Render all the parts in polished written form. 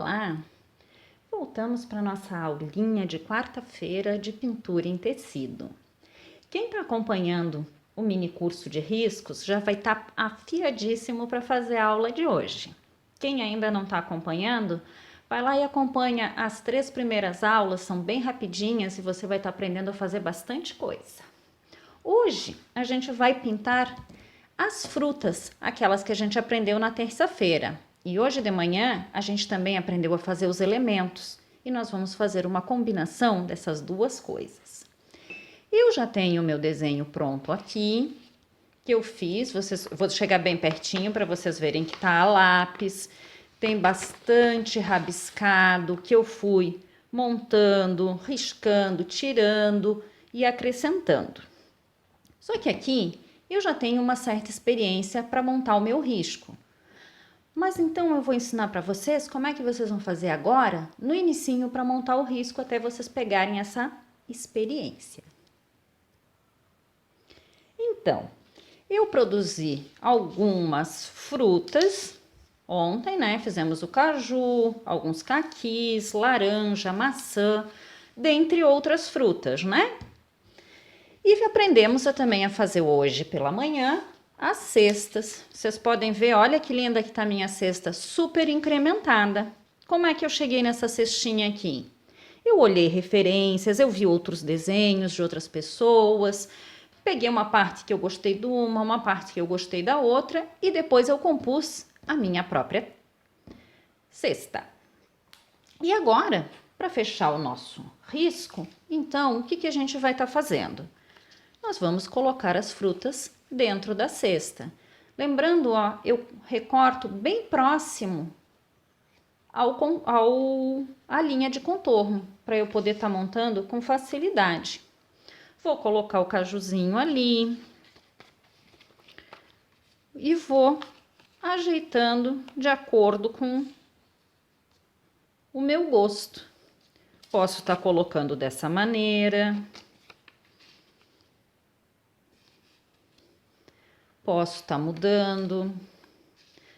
Olá! Voltamos para nossa aulinha de quarta-feira de pintura em tecido. Quem está acompanhando o mini curso de riscos já vai estar afiadíssimo para fazer a aula de hoje. Quem ainda não está acompanhando, vai lá e acompanha as 3 primeiras aulas, são bem rapidinhas e você vai estar aprendendo a fazer bastante coisa. Hoje a gente vai pintar as frutas, aquelas que a gente aprendeu na terça-feira. E hoje de manhã a gente também aprendeu a fazer os elementos e nós vamos fazer uma combinação dessas duas coisas. Eu já tenho o meu desenho pronto aqui, que eu fiz, vou chegar bem pertinho para vocês verem que tá a lápis, tem bastante rabiscado que eu fui montando, riscando, tirando e acrescentando. Só que aqui eu já tenho uma certa experiência para montar o meu risco. Mas então eu vou ensinar para vocês como é que vocês vão fazer agora, no inicinho, para montar o risco até vocês pegarem essa experiência. Então, eu produzi algumas frutas ontem, né? Fizemos o caju, alguns caquis, laranja, maçã, dentre outras frutas, né? E aprendemos também a fazer hoje pela manhã as cestas. Vocês podem ver, olha que linda que tá a minha cesta, super incrementada. Como é que eu cheguei nessa cestinha aqui? Eu olhei referências, eu vi outros desenhos de outras pessoas, peguei uma parte que eu gostei de uma parte que eu gostei da outra e depois eu compus a minha própria cesta. E agora, para fechar o nosso risco, então, o que a gente vai estar fazendo? Nós vamos colocar as frutas dentro da cesta. Lembrando, ó, eu recorto bem próximo à linha de contorno, para eu poder estar montando com facilidade. Vou colocar o cajuzinho ali e vou ajeitando de acordo com o meu gosto. Posso estar colocando dessa maneira. Posso estar mudando,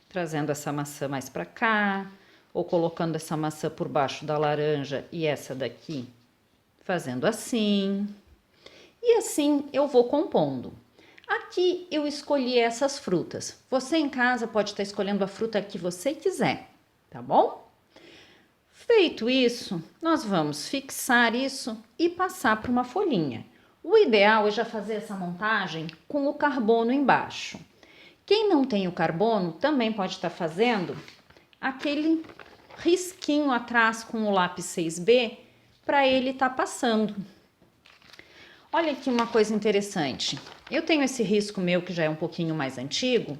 trazendo essa maçã mais para cá, ou colocando essa maçã por baixo da laranja e essa daqui fazendo assim. E assim eu vou compondo. Aqui eu escolhi essas frutas. Você em casa pode estar escolhendo a fruta que você quiser, tá bom? Feito isso, nós vamos fixar isso e passar para uma folhinha. O ideal é já fazer essa montagem com o carbono embaixo. Quem não tem o carbono também pode estar fazendo aquele risquinho atrás com o lápis 6B para ele estar passando. Olha aqui uma coisa interessante. Eu tenho esse risco meu que já é um pouquinho mais antigo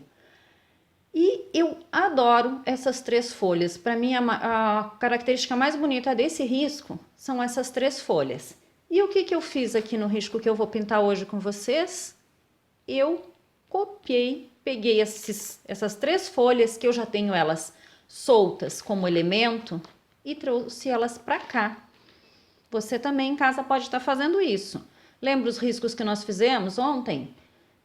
e eu adoro essas 3 folhas. Para mim, a característica mais bonita desse risco são essas 3 folhas. E o que eu fiz aqui no risco que eu vou pintar hoje com vocês? Eu copiei, peguei essas 3 folhas que eu já tenho elas soltas como elemento e trouxe elas para cá. Você também em casa pode estar fazendo isso. Lembra os riscos que nós fizemos ontem?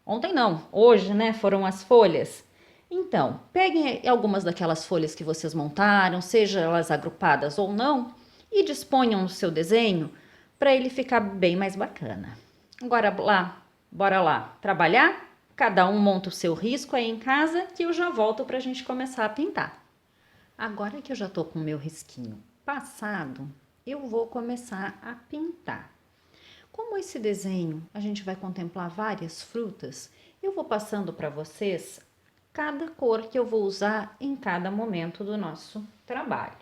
Ontem não, hoje, né? Foram as folhas. Então, peguem algumas daquelas folhas que vocês montaram, seja elas agrupadas ou não, e disponham no seu desenho para ele ficar bem mais bacana. Agora bora lá trabalhar? Cada um monta o seu risco aí em casa que eu já volto para a gente começar a pintar. Agora que eu já tô com o meu risquinho passado, eu vou começar a pintar. Como esse desenho a gente vai contemplar várias frutas, eu vou passando para vocês cada cor que eu vou usar em cada momento do nosso trabalho.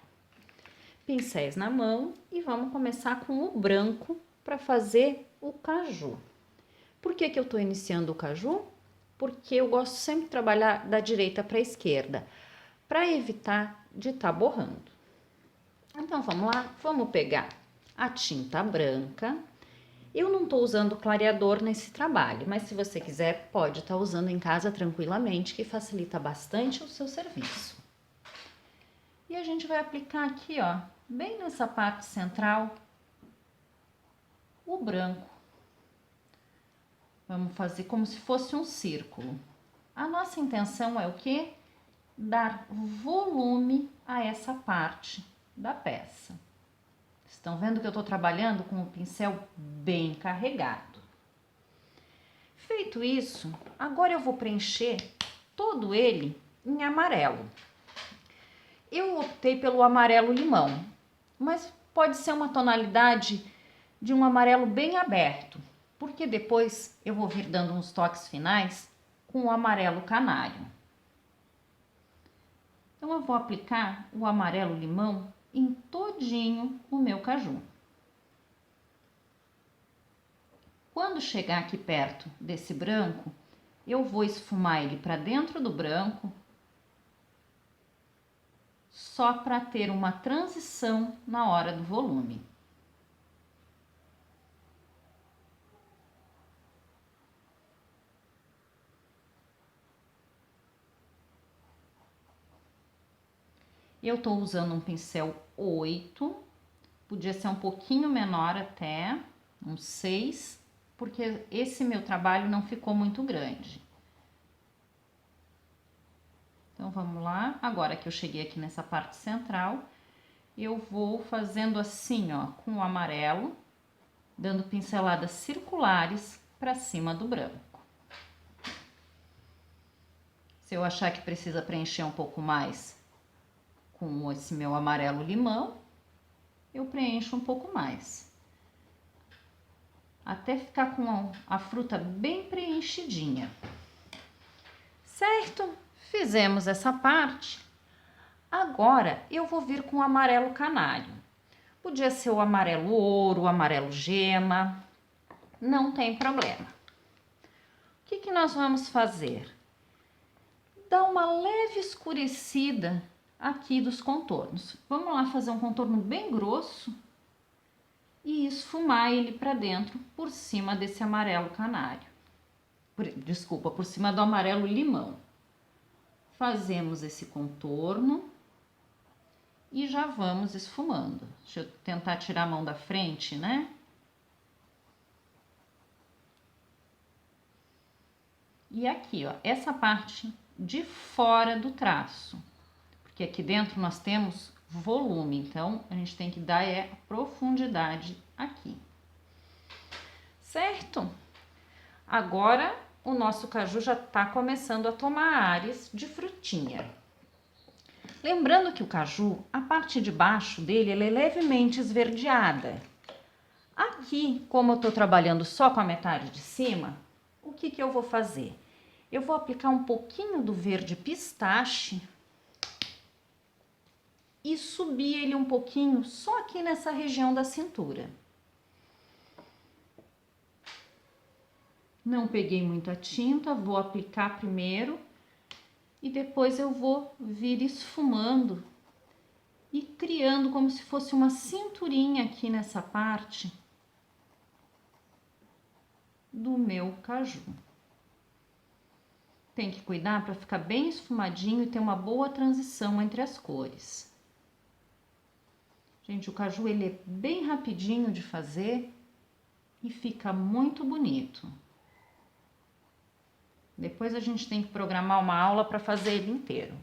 Pincéis na mão e vamos começar com o branco para fazer o caju. Por que eu estou iniciando o caju? Porque eu gosto sempre de trabalhar da direita para a esquerda, para evitar de estar borrando. Então vamos lá, vamos pegar a tinta branca. Eu não estou usando clareador nesse trabalho, mas se você quiser pode estar usando em casa tranquilamente, que facilita bastante o seu serviço. E a gente vai aplicar aqui, ó, bem nessa parte central, o branco. Vamos fazer como se fosse um círculo. A nossa intenção é o quê? Dar volume a essa parte da peça. Estão vendo que eu estou trabalhando com o pincel bem carregado. Feito isso, agora eu vou preencher todo ele em amarelo. Eu optei pelo amarelo limão, mas pode ser uma tonalidade de um amarelo bem aberto, porque depois eu vou vir dando uns toques finais com o amarelo canário. Então eu vou aplicar o amarelo limão em todinho o meu caju. Quando chegar aqui perto desse branco, eu vou esfumar ele para dentro do branco, só para ter uma transição na hora do volume. Eu estou usando um pincel 8, podia ser um pouquinho menor até, um 6, porque esse meu trabalho não ficou muito grande. Então, vamos lá. Agora que eu cheguei aqui nessa parte central, eu vou fazendo assim, ó, com o amarelo, dando pinceladas circulares para cima do branco. Se eu achar que precisa preencher um pouco mais com esse meu amarelo limão, eu preencho um pouco mais. Até ficar com a fruta bem preenchidinha. Certo? Fizemos essa parte. Agora eu vou vir com o amarelo canário. Podia ser o amarelo ouro, o amarelo gema, não tem problema. O que que nós vamos fazer? Dar uma leve escurecida aqui dos contornos. Vamos lá fazer um contorno bem grosso e esfumar ele para dentro por cima desse amarelo canário. Desculpa, por cima do amarelo limão. Fazemos esse contorno e já vamos esfumando. Deixa eu tentar tirar a mão da frente, né? E aqui, ó, essa parte de fora do traço. Porque aqui dentro nós temos volume, então a gente tem que dar profundidade aqui. Certo? Agora o nosso caju já tá começando a tomar ares de frutinha. Lembrando que o caju, a parte de baixo dele, ela é levemente esverdeada. Aqui, como eu tô trabalhando só com a metade de cima, o que que eu vou fazer? Eu vou aplicar um pouquinho do verde pistache e subir ele um pouquinho só aqui nessa região da cintura. Não peguei muita tinta, vou aplicar primeiro e depois eu vou vir esfumando e criando como se fosse uma cinturinha aqui nessa parte do meu caju. Tem que cuidar para ficar bem esfumadinho e ter uma boa transição entre as cores. Gente, o caju ele é bem rapidinho de fazer e fica muito bonito. Depois a gente tem que programar uma aula para fazer ele inteiro.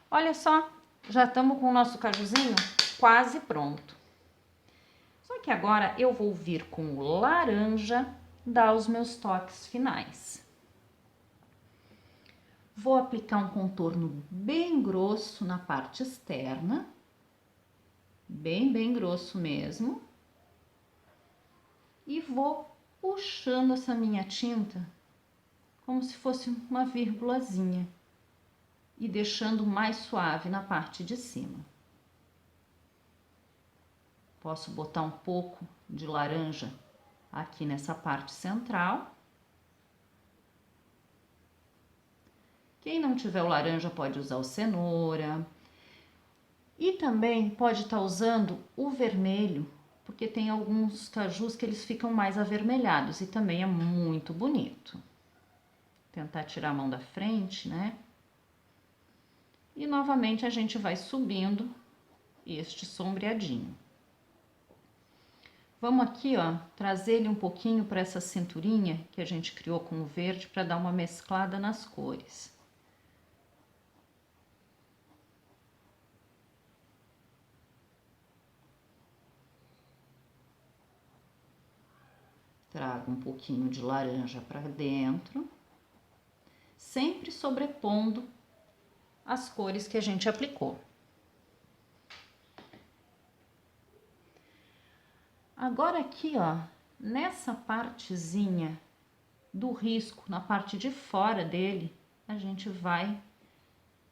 Olha só, já estamos com o nosso cajuzinho quase pronto. Só que agora eu vou vir com o laranja dar os meus toques finais. Vou aplicar um contorno bem grosso na parte externa, bem grosso mesmo. E vou puxando essa minha tinta como se fosse uma vírgulazinha e deixando mais suave na parte de cima. Posso botar um pouco de laranja aqui nessa parte central. Quem não tiver o laranja pode usar o cenoura. E também pode estar usando o vermelho, porque tem alguns cajus que eles ficam mais avermelhados e também é muito bonito. Tentar tirar a mão da frente, né? E novamente a gente vai subindo este sombreadinho. Vamos aqui, ó, trazer ele um pouquinho para essa cinturinha que a gente criou com o verde para dar uma mesclada nas cores. Trago um pouquinho de laranja para dentro, sempre sobrepondo as cores que a gente aplicou. Agora aqui, ó, nessa partezinha do risco, na parte de fora dele, a gente vai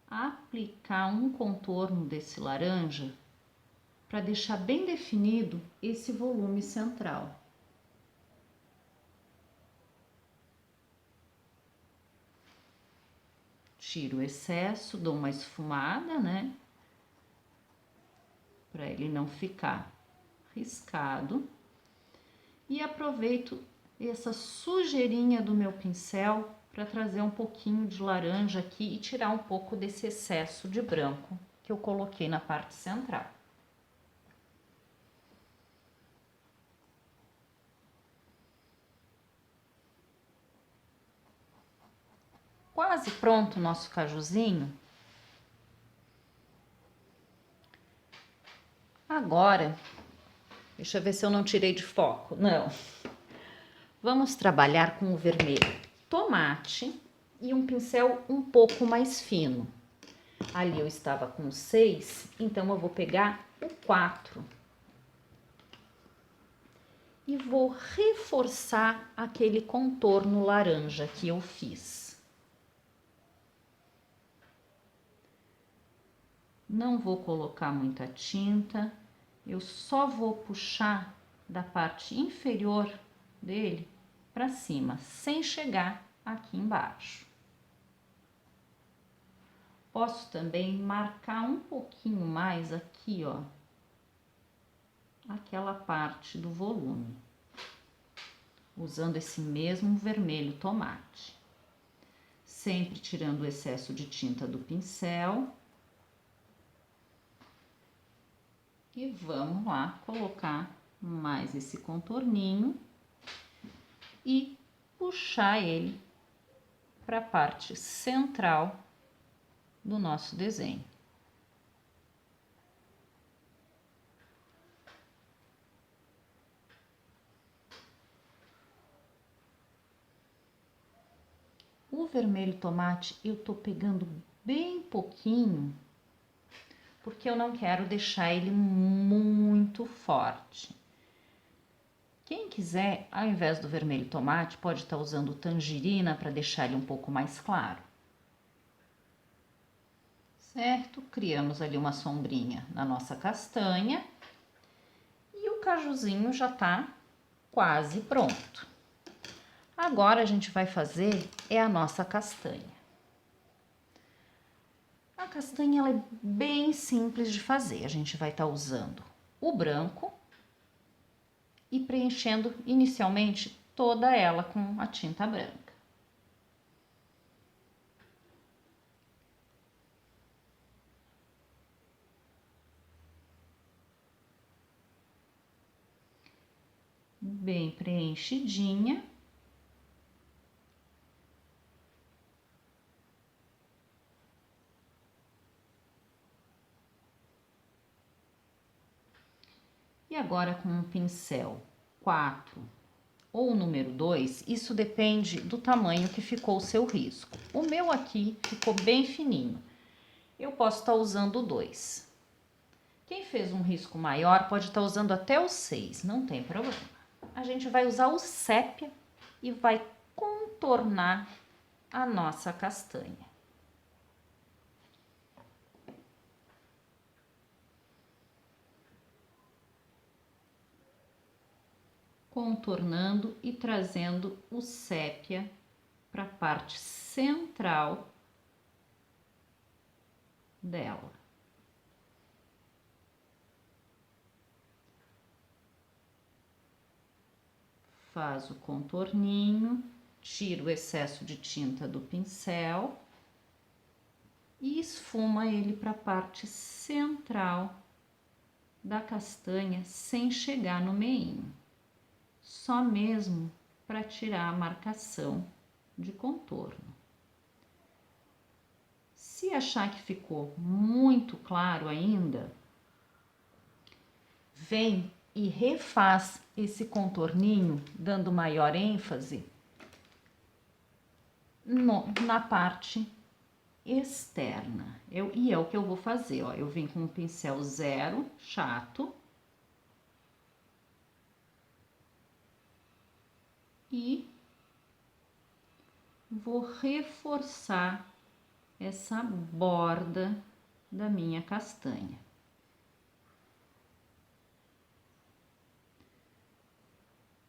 aplicar um contorno desse laranja para deixar bem definido esse volume central. Tiro o excesso, dou uma esfumada, né? Para ele não ficar riscado. E aproveito essa sujeirinha do meu pincel para trazer um pouquinho de laranja aqui e tirar um pouco desse excesso de branco que eu coloquei na parte central. Quase pronto o nosso cajuzinho. Agora, deixa eu ver se eu não tirei de foco. Não. Vamos trabalhar com o vermelho tomate e um pincel um pouco mais fino. Ali eu estava com 6, então eu vou pegar o 4. E vou reforçar aquele contorno laranja que eu fiz. Não vou colocar muita tinta, eu só vou puxar da parte inferior dele para cima, sem chegar aqui embaixo. Posso também marcar um pouquinho mais aqui, ó, aquela parte do volume, usando esse mesmo vermelho tomate. Sempre tirando o excesso de tinta do pincel. E vamos lá colocar mais esse contorninho e puxar ele para a parte central do nosso desenho. O vermelho tomate eu tô pegando bem pouquinho, porque eu não quero deixar ele muito forte. Quem quiser, ao invés do vermelho tomate, pode estar usando tangerina para deixar ele um pouco mais claro. Certo? Criamos ali uma sombrinha na nossa castanha e o cajuzinho já tá quase pronto. Agora a gente vai fazer a nossa castanha. A castanha ela é bem simples de fazer. A gente vai estar usando o branco e preenchendo inicialmente toda ela com a tinta branca. Bem preenchidinha. E agora com um pincel 4 ou número 2, isso depende do tamanho que ficou o seu risco. O meu aqui ficou bem fininho. Eu posso estar usando o 2. Quem fez um risco maior pode estar usando até o 6, não tem problema. A gente vai usar o sépia e vai contornar a nossa castanha. Contornando e trazendo o sépia para a parte central dela. Faz o contorninho, tira o excesso de tinta do pincel e esfuma ele para a parte central da castanha sem chegar no meinho. Só mesmo para tirar a marcação de contorno. Se achar que ficou muito claro ainda, vem e refaz esse contorninho, dando maior ênfase na parte externa. E é o que eu vou fazer, ó. Eu vim com um pincel 0, chato. E vou reforçar essa borda da minha castanha.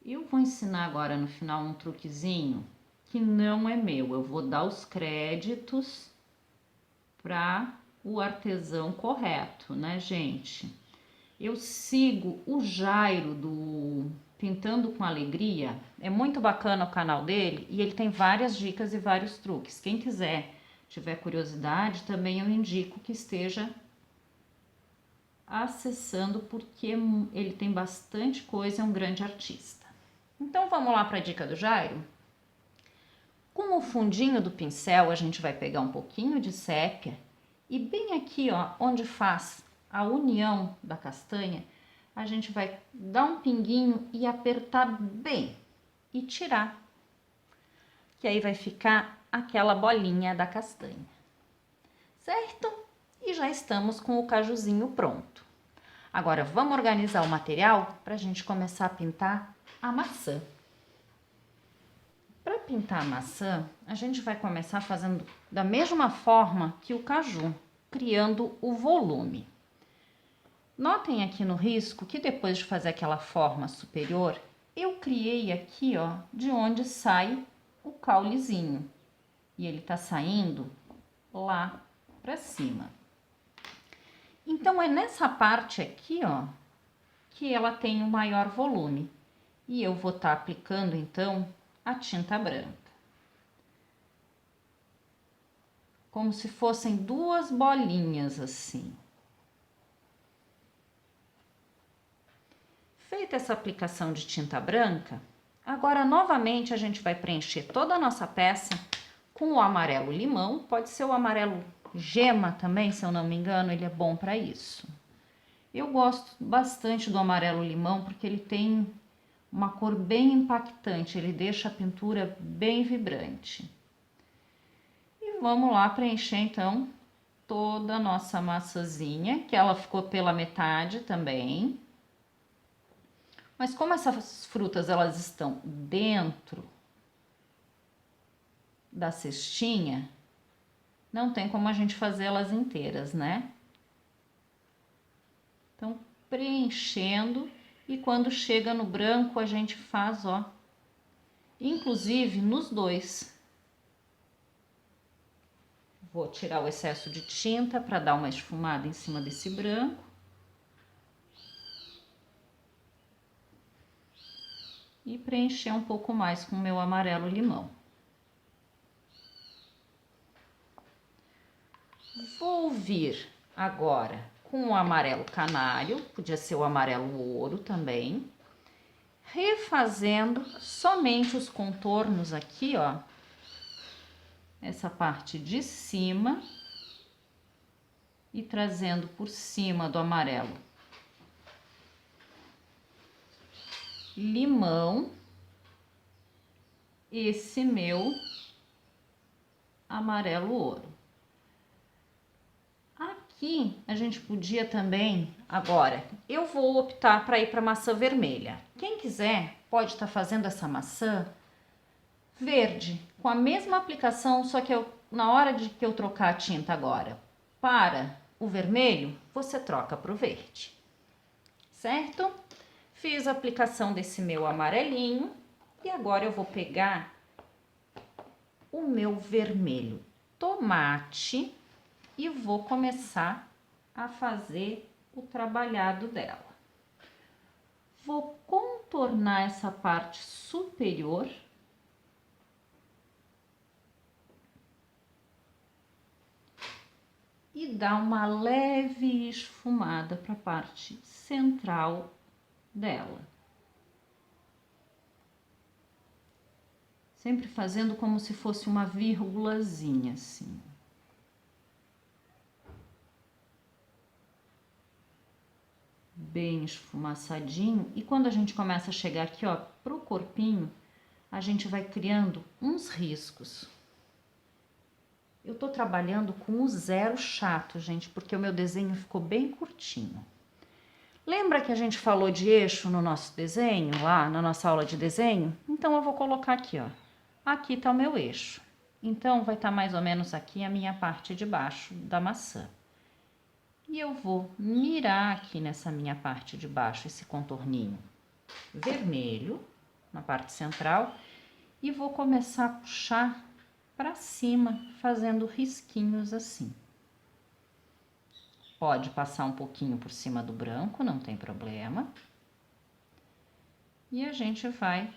Eu vou ensinar agora no final um truquezinho que não é meu. Eu vou dar os créditos para o artesão correto, né, gente? Eu sigo o Jairo do Pintando com Alegria. É muito bacana o canal dele e ele tem várias dicas e vários truques. Quem quiser, tiver curiosidade, também eu indico que esteja acessando, porque ele tem bastante coisa, é um grande artista. Então vamos lá para a dica do Jairo? Com o fundinho do pincel, a gente vai pegar um pouquinho de sépia e bem aqui, ó, onde faz a união da castanha, a gente vai dar um pinguinho e apertar bem e tirar, que aí vai ficar aquela bolinha da castanha, certo? E já estamos com o cajuzinho pronto. Agora vamos organizar o material para a gente começar a pintar a maçã. Para pintar a maçã, a gente vai começar fazendo da mesma forma que o caju, criando o volume. Notem aqui no risco que depois de fazer aquela forma superior, eu criei aqui, ó, de onde sai o caulezinho. E ele tá saindo lá para cima. Então, é nessa parte aqui, ó, que ela tem o maior volume. E eu vou estar aplicando, então, a tinta branca. Como se fossem duas bolinhas assim. Feita essa aplicação de tinta branca, agora novamente a gente vai preencher toda a nossa peça com o amarelo limão. Pode ser o amarelo gema também, se eu não me engano, ele é bom para isso. Eu gosto bastante do amarelo limão porque ele tem uma cor bem impactante, ele deixa a pintura bem vibrante. E vamos lá preencher então toda a nossa maçãzinha, que ela ficou pela metade também. Mas como essas frutas elas estão dentro da cestinha, não tem como a gente fazer elas inteiras, né? Então, preenchendo, e quando chega no branco a gente faz, ó, inclusive nos dois. Vou tirar o excesso de tinta para dar uma esfumada em cima desse branco. E preencher um pouco mais com o meu amarelo limão. Vou vir agora com o amarelo canário, podia ser o amarelo ouro também, refazendo somente os contornos aqui, ó, essa parte de cima e trazendo por cima do amarelo limão esse meu amarelo ouro. Aqui a gente podia também, agora, eu vou optar para ir para maçã vermelha. Quem quiser pode estar fazendo essa maçã verde, com a mesma aplicação, só que na hora de que eu trocar a tinta agora para o vermelho, você troca para o verde, certo? Fiz a aplicação desse meu amarelinho e agora eu vou pegar o meu vermelho tomate e vou começar a fazer o trabalhado dela. Vou contornar essa parte superior e dar uma leve esfumada para a parte central dela. Sempre fazendo como se fosse uma vírgulazinha assim. bem esfumaçadinho. E quando a gente começa a chegar aqui, ó, pro corpinho, a gente vai criando uns riscos. Eu tô trabalhando com o zero chato, gente, porque o meu desenho ficou bem curtinho. Lembra que a gente falou de eixo no nosso desenho, lá na nossa aula de desenho? Então, eu vou colocar aqui, ó. Aqui tá o meu eixo. Então, vai estar mais ou menos aqui a minha parte de baixo da maçã. E eu vou mirar aqui nessa minha parte de baixo, esse contorninho vermelho, na parte central, e vou começar a puxar para cima, fazendo risquinhos assim. Pode passar um pouquinho por cima do branco, não tem problema. E a gente vai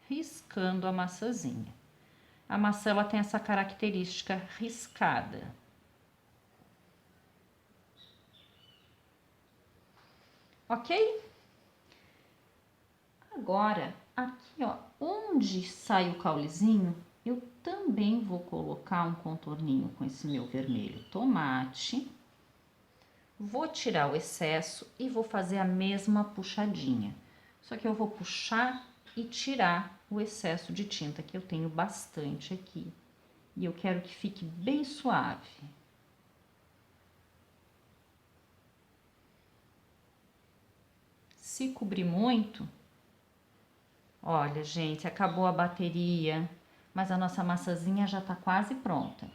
riscando a maçãzinha. A maçã, ela tem essa característica riscada. Ok? Agora, aqui, ó, onde sai o caulezinho, eu também vou colocar um contorninho com esse meu vermelho tomate. Vou tirar o excesso e vou fazer a mesma puxadinha. Só que eu vou puxar e tirar o excesso de tinta, que eu tenho bastante aqui. E eu quero que fique bem suave. Se cobrir muito, olha, gente, acabou a bateria, mas a nossa maçãzinha já tá quase pronta.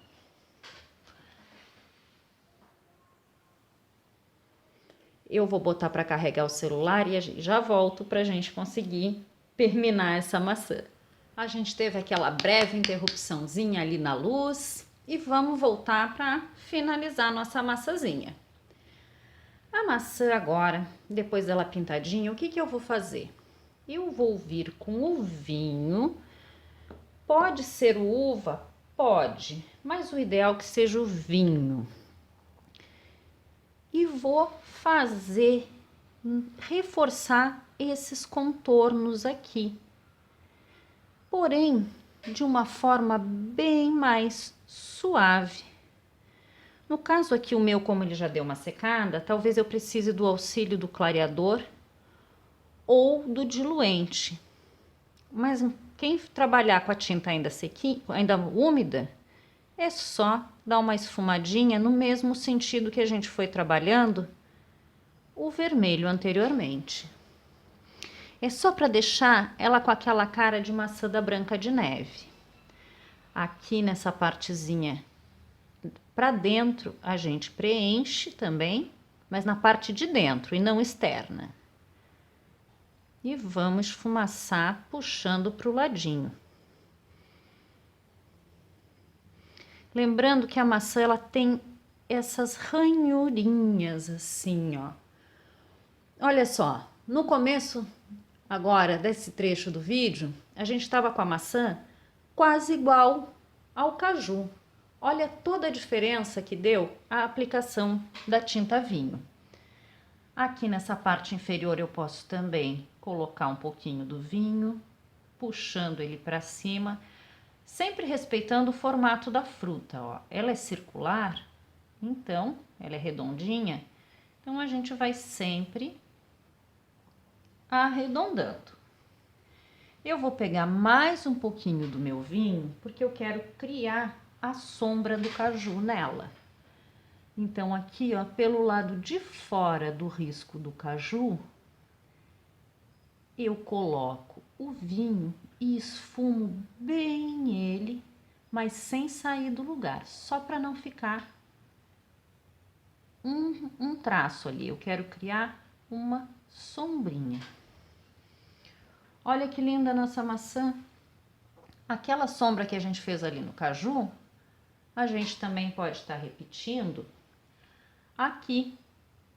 Eu vou botar para carregar o celular e já volto para a gente conseguir terminar essa maçã. A gente teve aquela breve interrupçãozinha ali na luz e vamos voltar para finalizar nossa maçãzinha. A maçã agora, depois dela pintadinha, o que eu vou fazer? Eu vou vir com o vinho. Pode ser o uva? Pode, mas o ideal é que seja o vinho. E vou reforçar esses contornos aqui. Porém, de uma forma bem mais suave. No caso aqui, o meu, como ele já deu uma secada, talvez eu precise do auxílio do clareador ou do diluente. Mas quem trabalhar com a tinta ainda sequinha, ainda úmida, é só dar uma esfumadinha no mesmo sentido que a gente foi trabalhando o vermelho anteriormente. É só para deixar ela com aquela cara de maçã da Branca de Neve. Aqui nessa partezinha para dentro a gente preenche também, mas na parte de dentro e não externa. E vamos esfumaçar puxando para o ladinho. Lembrando que a maçã, ela tem essas ranhurinhas assim, ó. Olha só, no começo agora desse trecho do vídeo, a gente estava com a maçã quase igual ao caju. Olha toda a diferença que deu a aplicação da tinta vinho. Aqui nessa parte inferior eu posso também colocar um pouquinho do vinho, puxando ele para cima, sempre respeitando o formato da fruta, ó. Ela é circular, então, ela é redondinha, então a gente vai sempre arredondando. Eu vou pegar mais um pouquinho do meu vinho, porque eu quero criar a sombra do caju nela. Então, aqui, ó, pelo lado de fora do risco do caju, eu coloco o vinho e esfumo bem ele, mas sem sair do lugar, só para não ficar um traço ali. Eu quero criar uma sombrinha. Olha que linda a nossa maçã. Aquela sombra que a gente fez ali no caju, a gente também pode estar repetindo aqui,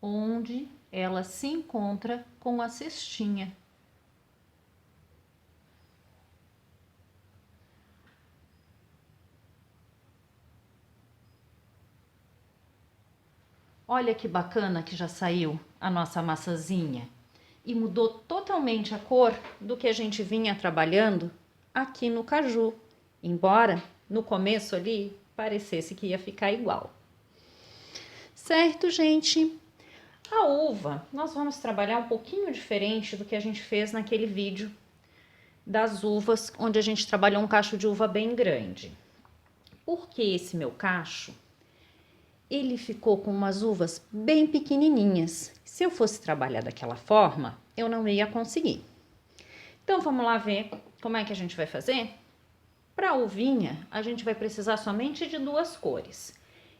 onde ela se encontra com a cestinha. Olha que bacana que já saiu a nossa maçãzinha e mudou totalmente a cor do que a gente vinha trabalhando aqui no caju, embora no começo ali parecesse que ia ficar igual. Certo, gente? A uva, nós vamos trabalhar um pouquinho diferente do que a gente fez naquele vídeo das uvas, onde a gente trabalhou um cacho de uva bem grande. Porque esse meu cacho, ele ficou com umas uvas bem pequenininhas. Se eu fosse trabalhar daquela forma, eu não ia conseguir. Então, vamos lá ver como é que a gente vai fazer? Para a uvinha, a gente vai precisar somente de duas cores.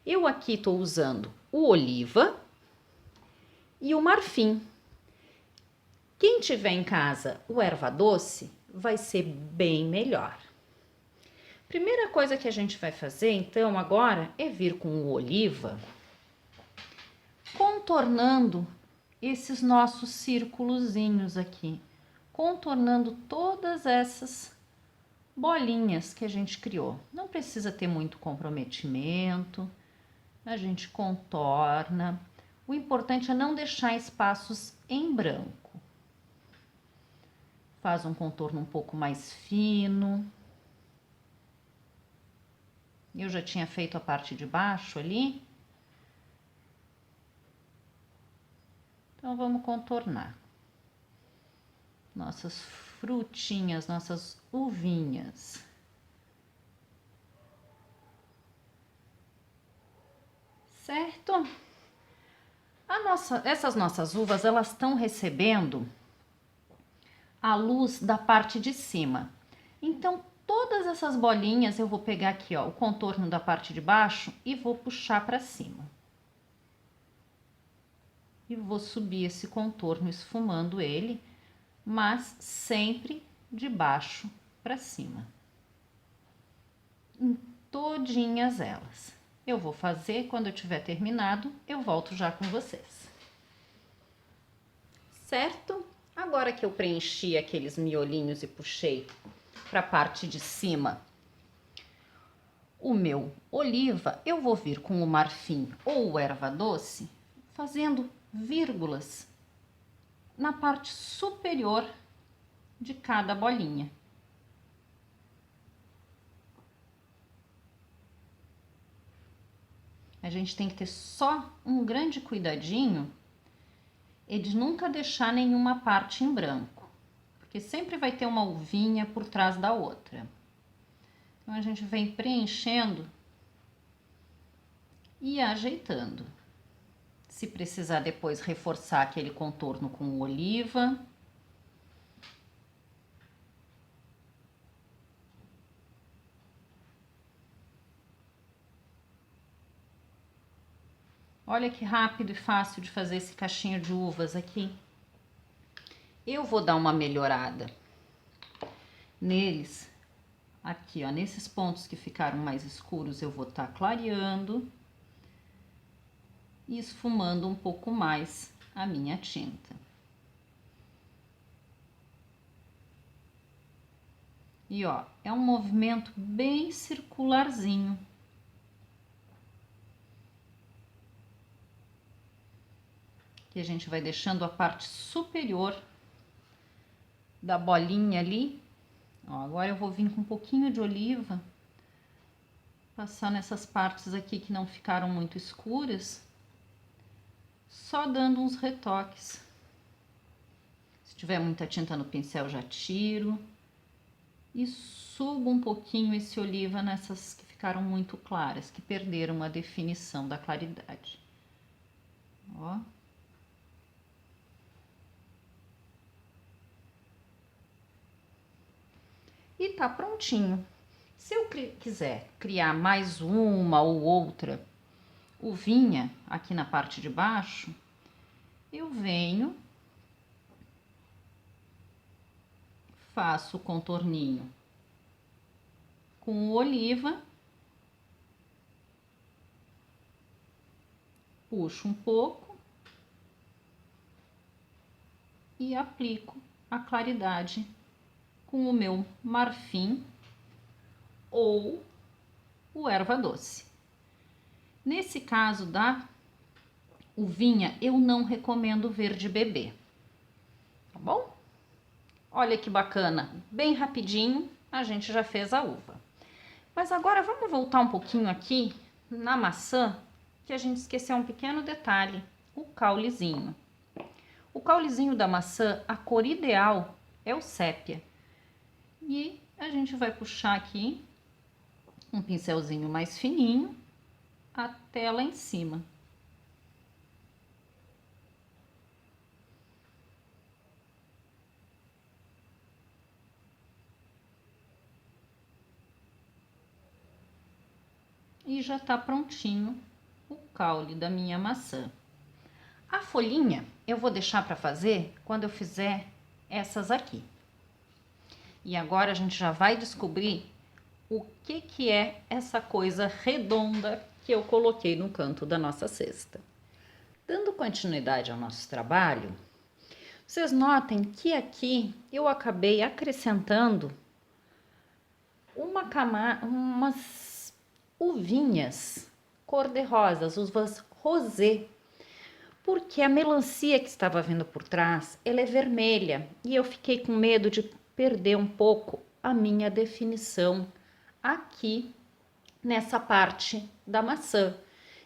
Eu aqui estou usando o oliva e o marfim. Quem tiver em casa o erva doce, vai ser bem melhor. Primeira coisa que a gente vai fazer, então, agora, é vir com o oliva, contornando esses nossos círculozinhos aqui, contornando todas essas bolinhas que a gente criou. Não precisa ter muito comprometimento, a gente contorna. O importante é não deixar espaços em branco. Faz um contorno um pouco mais fino. Eu já tinha feito a parte de baixo ali. Então, vamos contornar. Nossas frutinhas, nossas uvinhas. Certo? Essas nossas uvas, elas estão recebendo a luz da parte de cima. Então, todas essas bolinhas eu vou pegar aqui, ó, o contorno da parte de baixo e vou puxar para cima. E vou subir esse contorno esfumando ele, mas sempre de baixo para cima. Em todinhas elas. Eu vou fazer, quando eu tiver terminado, eu volto já com vocês. Certo? Agora que eu preenchi aqueles miolinhos e puxei para a parte de cima o meu oliva, eu vou vir com o marfim ou o erva doce, fazendo vírgulas na parte superior de cada bolinha. A gente tem que ter só um grande cuidadinho é de nunca deixar nenhuma parte em branco, porque sempre vai ter uma uvinha por trás da outra. Então, a gente vem preenchendo e ajeitando. Se precisar depois reforçar aquele contorno com oliva. Olha que rápido e fácil de fazer esse cachinho de uvas aqui. Eu vou dar uma melhorada neles. Aqui, ó, nesses pontos que ficaram mais escuros, eu vou estar clareando e esfumando um pouco mais a minha tinta. E, ó, é um movimento bem circularzinho. Que a gente vai deixando a parte superior da bolinha ali. Ó, agora eu vou vir com um pouquinho de oliva, passar nessas partes aqui que não ficaram muito escuras, só dando uns retoques. Se tiver muita tinta no pincel, já tiro. E subo um pouquinho esse oliva nessas que ficaram muito claras, que perderam a definição da claridade. Ó. E tá prontinho. Se eu quiser criar mais uma ou outra uvinha aqui na parte de baixo, eu venho, faço o contorninho com o oliva, puxo um pouco e aplico a claridade com o meu marfim ou o erva doce. Nesse caso da uvinha, eu não recomendo verde bebê, tá bom? Olha que bacana, bem rapidinho a gente já fez a uva. Mas agora vamos voltar um pouquinho aqui na maçã, que a gente esqueceu um pequeno detalhe o caulezinho. O caulezinho da maçã, a cor ideal é o sépia. E a gente vai puxar aqui um pincelzinho mais fininho até lá em cima. E já tá prontinho o caule da minha maçã. A folhinha eu vou deixar para fazer quando eu fizer essas aqui. E agora a gente já vai descobrir o que é essa coisa redonda que eu coloquei no canto da nossa cesta. Dando continuidade ao nosso trabalho, vocês notem que aqui eu acabei acrescentando umas uvinhas cor-de-rosa, uvas rosé, porque a melancia que estava vindo por trás, ela é vermelha e eu fiquei com medo de perder um pouco a minha definição aqui nessa parte da maçã.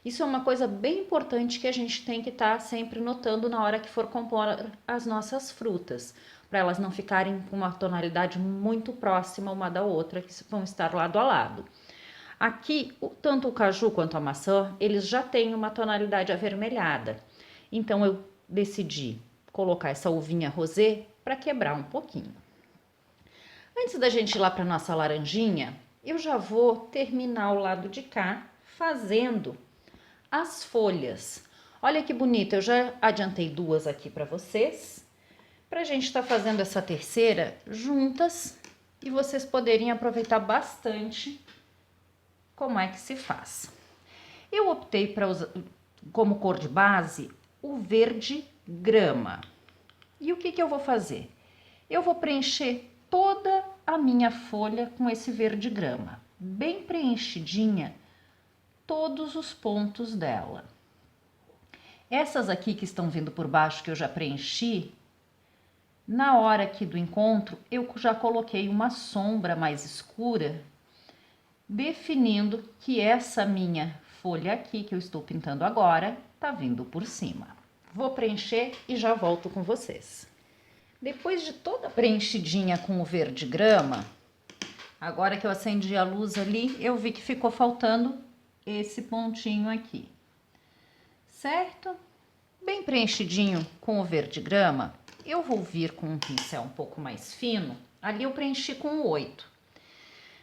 Isso é uma coisa bem importante que a gente tem que estar sempre notando na hora que for compor as nossas frutas, para elas não ficarem com uma tonalidade muito próxima uma da outra, que vão estar lado a lado. Aqui, tanto o caju quanto a maçã, eles já têm uma tonalidade avermelhada. Então, eu decidi colocar essa uvinha rosé para quebrar um pouquinho. Antes da gente ir lá para nossa laranjinha, eu já vou terminar o lado de cá fazendo as folhas. Olha que bonita, eu já adiantei duas aqui para vocês, para a gente estar fazendo essa terceira juntas e vocês poderem aproveitar bastante como é que se faz. Eu optei para usar como cor de base o verde grama. E o que eu vou fazer? Eu vou preencher toda a minha folha com esse verde grama, bem preenchidinha, todos os pontos dela. Essas aqui que estão vindo por baixo, que eu já preenchi, na hora aqui do encontro, eu já coloquei uma sombra mais escura, definindo que essa minha folha aqui, que eu estou pintando agora, tá vindo por cima. Vou preencher e já volto com vocês. Depois de toda preenchidinha com o verde grama, agora que eu acendi a luz ali, eu vi que ficou faltando esse pontinho aqui, certo? Bem preenchidinho com o verde grama, eu vou vir com um pincel um pouco mais fino, ali eu preenchi com o 8.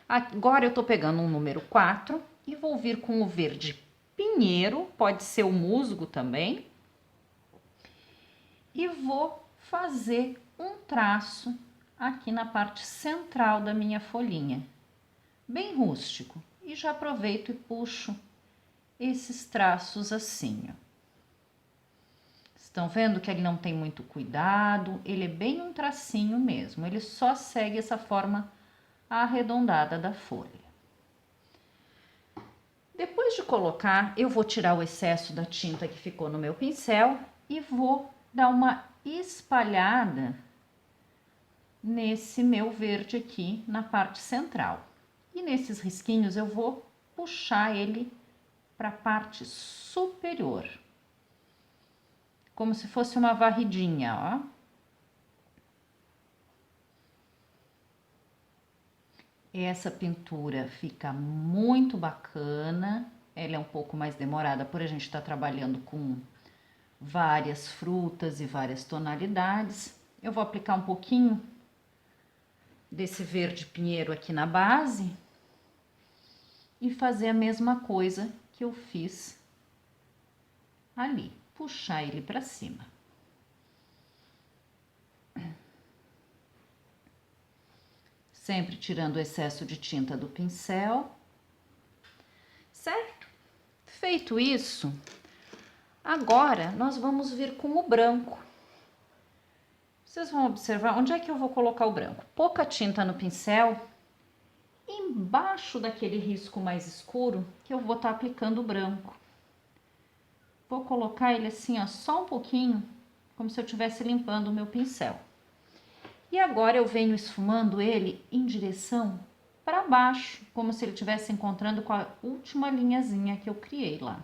Agora eu tô pegando um número 4 e vou vir com o verde pinheiro, pode ser o musgo também, e vou fazer um traço aqui na parte central da minha folhinha, bem rústico, e já aproveito e puxo esses traços assim, ó. Estão vendo que ele não tem muito cuidado, ele é bem um tracinho mesmo, ele só segue essa forma arredondada da folha. Depois de colocar, eu vou tirar o excesso da tinta que ficou no meu pincel e vou dar uma espalhada nesse meu verde aqui na parte central. E nesses risquinhos eu vou puxar ele para a parte superior, como se fosse uma varridinha, ó. Essa pintura fica muito bacana, ela é um pouco mais demorada por a gente estar trabalhando com várias frutas e várias tonalidades. Eu vou aplicar um pouquinho desse verde pinheiro aqui na base e fazer a mesma coisa que eu fiz ali, puxar ele para cima. Sempre tirando o excesso de tinta do pincel, certo? Feito isso, agora nós vamos vir com o branco. Vocês vão observar onde é que eu vou colocar o branco. Pouca tinta no pincel, embaixo daquele risco mais escuro que eu vou estar aplicando o branco. Vou colocar ele assim, ó, só um pouquinho, como se eu estivesse limpando o meu pincel. E agora eu venho esfumando ele em direção para baixo, como se ele estivesse encontrando com a última linhazinha que eu criei lá.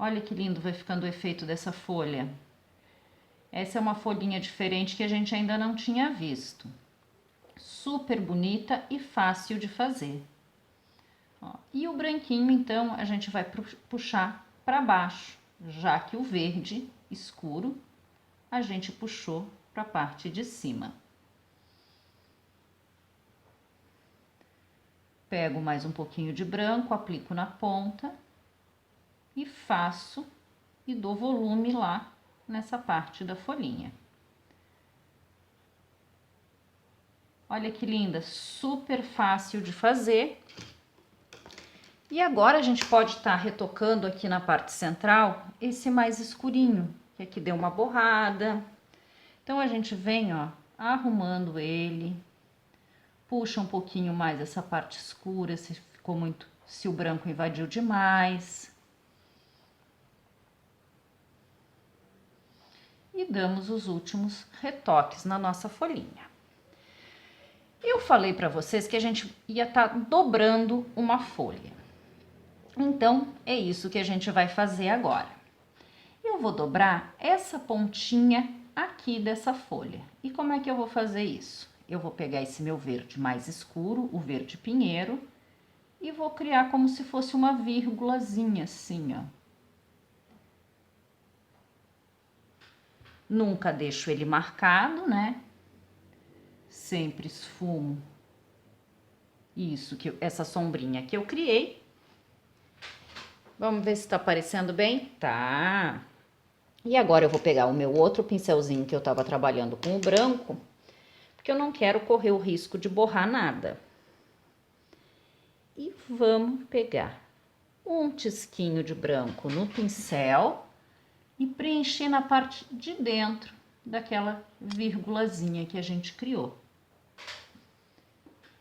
Olha que lindo vai ficando o efeito dessa folha. Essa é uma folhinha diferente que a gente ainda não tinha visto. Super bonita e fácil de fazer. Ó, e o branquinho, então, a gente vai puxar para baixo, já que o verde escuro a gente puxou para a parte de cima. Pego mais um pouquinho de branco, aplico na ponta e faço e dou volume lá nessa parte da folhinha. Olha que linda, super fácil de fazer. E agora a gente pode estar retocando aqui na parte central esse mais escurinho, que aqui deu uma borrada. Então a gente vem, ó, arrumando ele, puxa um pouquinho mais essa parte escura, se ficou muito, se o branco invadiu demais. E damos os últimos retoques na nossa folhinha. Eu falei para vocês que a gente ia estar dobrando uma folha. Então, é isso que a gente vai fazer agora. Eu vou dobrar essa pontinha aqui dessa folha. E como é que eu vou fazer isso? Eu vou pegar esse meu verde mais escuro, o verde pinheiro, e vou criar como se fosse uma vírgulazinha assim, ó. Nunca deixo ele marcado, né? Sempre esfumo isso, essa sombrinha que eu criei. Vamos ver se tá aparecendo bem? Tá. E agora eu vou pegar o meu outro pincelzinho que eu tava trabalhando com o branco, porque eu não quero correr o risco de borrar nada. E vamos pegar um tisquinho de branco no pincel e preencher na parte de dentro daquela vírgulazinha que a gente criou.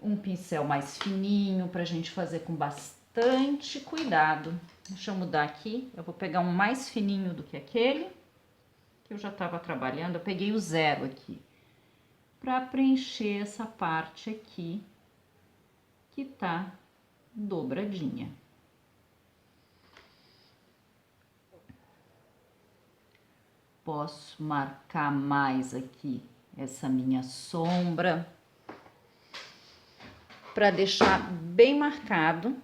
Um pincel mais fininho pra gente fazer com bastante cuidado. Deixa eu mudar aqui, eu vou pegar um mais fininho do que aquele, que eu já estava trabalhando, eu peguei o 0 aqui, para preencher essa parte aqui, que tá dobradinha. Posso marcar mais aqui essa minha sombra, para deixar bem marcado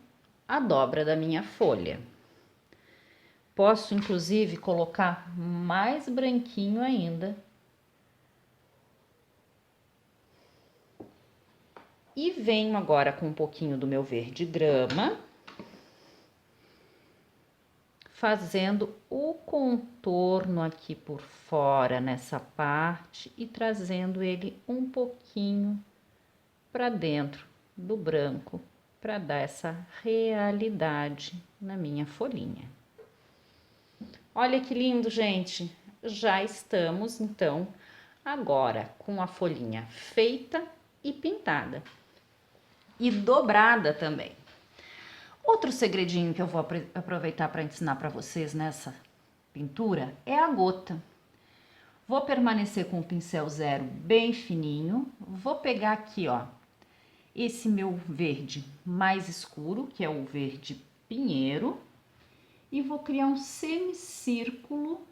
a dobra da minha folha. Posso, inclusive, colocar mais branquinho ainda. E venho agora com um pouquinho do meu verde grama, fazendo o contorno aqui por fora nessa parte e trazendo ele um pouquinho para dentro do branco, para dar essa realidade na minha folhinha. Olha que lindo, gente! Já estamos, então, agora com a folhinha feita e pintada. E dobrada também. Outro segredinho que eu vou aproveitar para ensinar para vocês nessa pintura é a gota. Vou permanecer com o pincel 0 bem fininho. Vou pegar aqui, ó, esse meu verde mais escuro, que é o verde pinheiro, e vou criar um semicírculo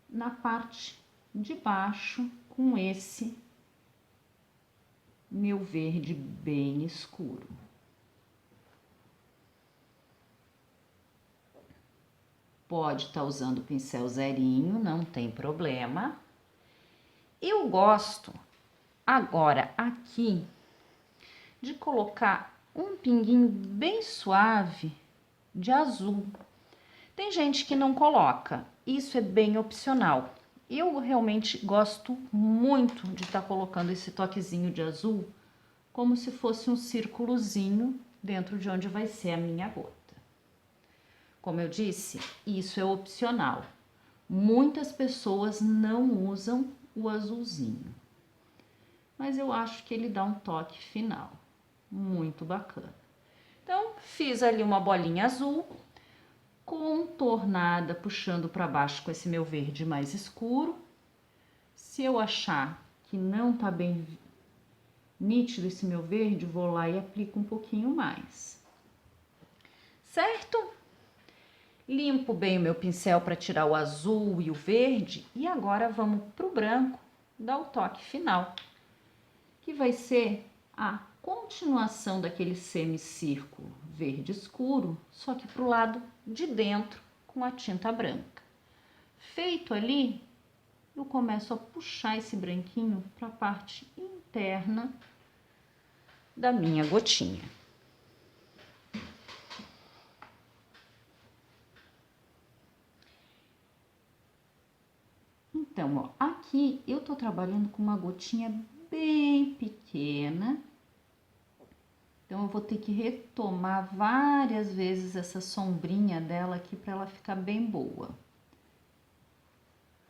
na parte de baixo com esse meu verde bem escuro. Pode estar usando o pincel zerinho, não tem problema. Eu gosto agora aqui de colocar um pinguinho bem suave de azul. Tem gente que não coloca, isso é bem opcional. Eu realmente gosto muito de estar colocando esse toquezinho de azul, como se fosse um círculozinho dentro de onde vai ser a minha gota. Como eu disse, isso é opcional. Muitas pessoas não usam o azulzinho, mas eu acho que ele dá um toque final, muito bacana. Então, fiz ali uma bolinha azul, contornada, puxando para baixo com esse meu verde mais escuro. Se eu achar que não tá bem nítido esse meu verde, vou lá e aplico um pouquinho mais. Certo? Limpo bem o meu pincel para tirar o azul e o verde. E agora vamos para o branco, dar o toque final, que vai ser a continuação daquele semicírculo verde escuro, só que para o lado de dentro com a tinta branca. Feito ali, eu começo a puxar esse branquinho para a parte interna da minha gotinha. Então, ó, aqui eu tô trabalhando com uma gotinha bem pequena. Então, eu vou ter que retomar várias vezes essa sombrinha dela aqui para ela ficar bem boa.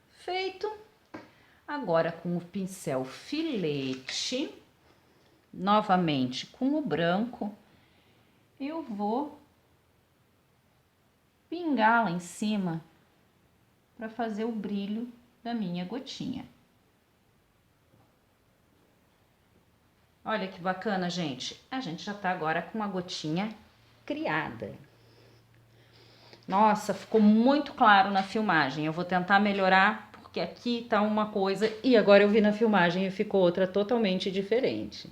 Feito. Agora, com o pincel filete, novamente com o branco, eu vou pingar lá em cima para fazer o brilho da minha gotinha. Olha que bacana, gente. A gente já tá agora com a gotinha criada. Nossa, ficou muito claro na filmagem. Eu vou tentar melhorar, porque aqui tá uma coisa e agora eu vi na filmagem e ficou outra totalmente diferente.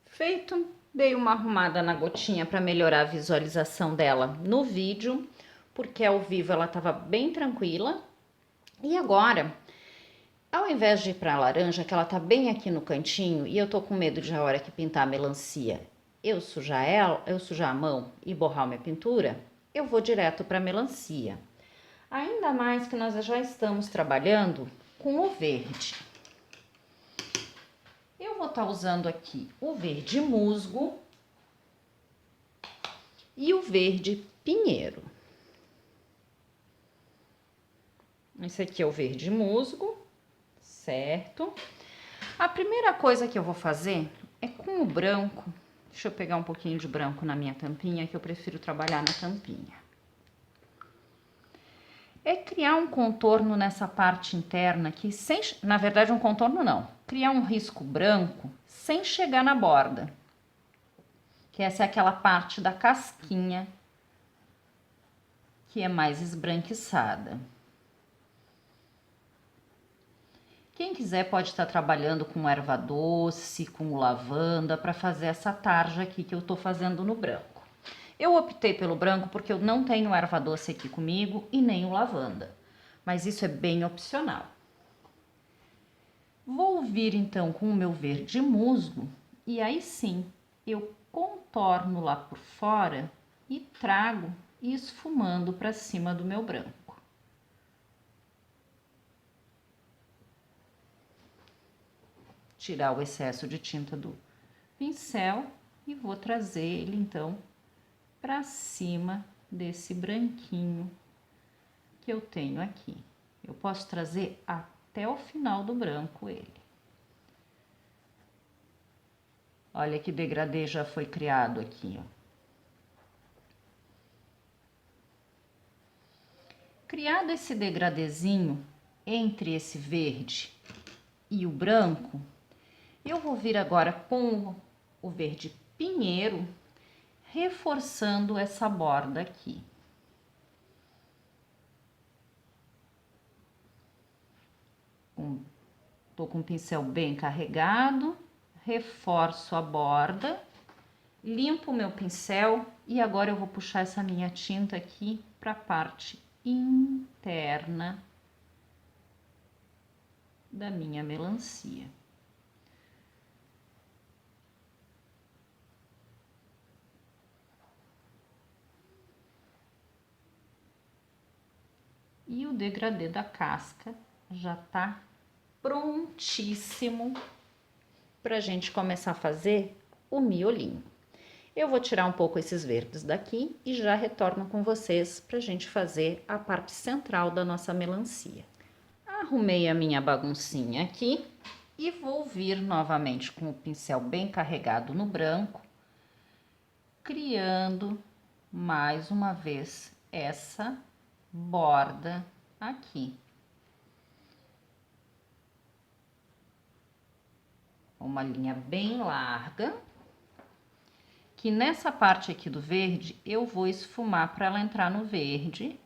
Feito, dei uma arrumada na gotinha para melhorar a visualização dela no vídeo, porque ao vivo ela tava bem tranquila. E agora, ao invés de ir para a laranja, que ela tá bem aqui no cantinho, e eu tô com medo de a hora que pintar a melancia, eu sujar a mão e borrar minha pintura, eu vou direto para a melancia. Ainda mais que nós já estamos trabalhando com o verde. Eu vou estar usando aqui o verde musgo e o verde pinheiro. Esse aqui é o verde musgo. Certo? A primeira coisa que eu vou fazer é com o branco. Deixa eu pegar um pouquinho de branco na minha tampinha, que eu prefiro trabalhar na tampinha. É criar um contorno nessa parte interna aqui, sem, na verdade um contorno não, criar um risco branco sem chegar na borda. Que essa é aquela parte da casquinha que é mais esbranquiçada. Quem quiser pode estar trabalhando com erva doce, com lavanda, para fazer essa tarja aqui que eu tô fazendo no branco. Eu optei pelo branco porque eu não tenho erva doce aqui comigo e nem o lavanda, mas isso é bem opcional. Vou vir então com o meu verde musgo e aí sim eu contorno lá por fora e trago esfumando para cima do meu branco. Tirar o excesso de tinta do pincel e vou trazer ele então para cima desse branquinho que eu tenho aqui. Eu posso trazer até o final do branco ele. Olha que degradê já foi criado aqui, ó. Criado esse degradêzinho entre esse verde e o branco, eu vou vir agora com o verde pinheiro, reforçando essa borda aqui. Tô com o pincel bem carregado, reforço a borda, limpo o meu pincel e agora eu vou puxar essa minha tinta aqui para a parte interna da minha melancia. E o degradê da casca já tá prontíssimo pra gente começar a fazer o miolinho. Eu vou tirar um pouco esses verdes daqui e já retorno com vocês pra gente fazer a parte central da nossa melancia. Arrumei a minha baguncinha aqui e vou vir novamente com o pincel bem carregado no branco, criando mais uma vez essa borda aqui. Uma linha bem larga, que nessa parte aqui do verde eu vou esfumar para ela entrar no verde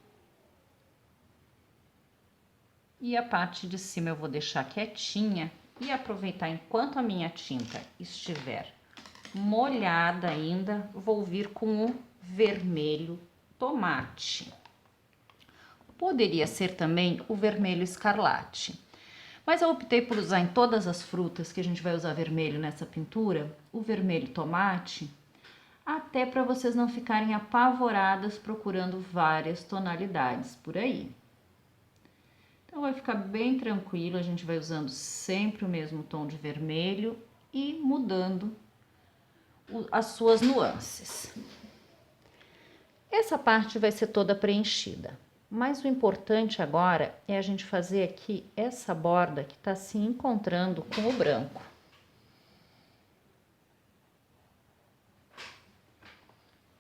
E a parte de cima eu vou deixar quietinha e aproveitar enquanto a minha tinta estiver molhada ainda, vou vir com o vermelho tomate. Poderia ser também o vermelho escarlate, mas eu optei por usar em todas as frutas que a gente vai usar vermelho nessa pintura, o vermelho tomate, até para vocês não ficarem apavoradas procurando várias tonalidades por aí. Então vai ficar bem tranquilo, a gente vai usando sempre o mesmo tom de vermelho e mudando as suas nuances. Essa parte vai ser toda preenchida, mas o importante agora é a gente fazer aqui essa borda que está se encontrando com o branco.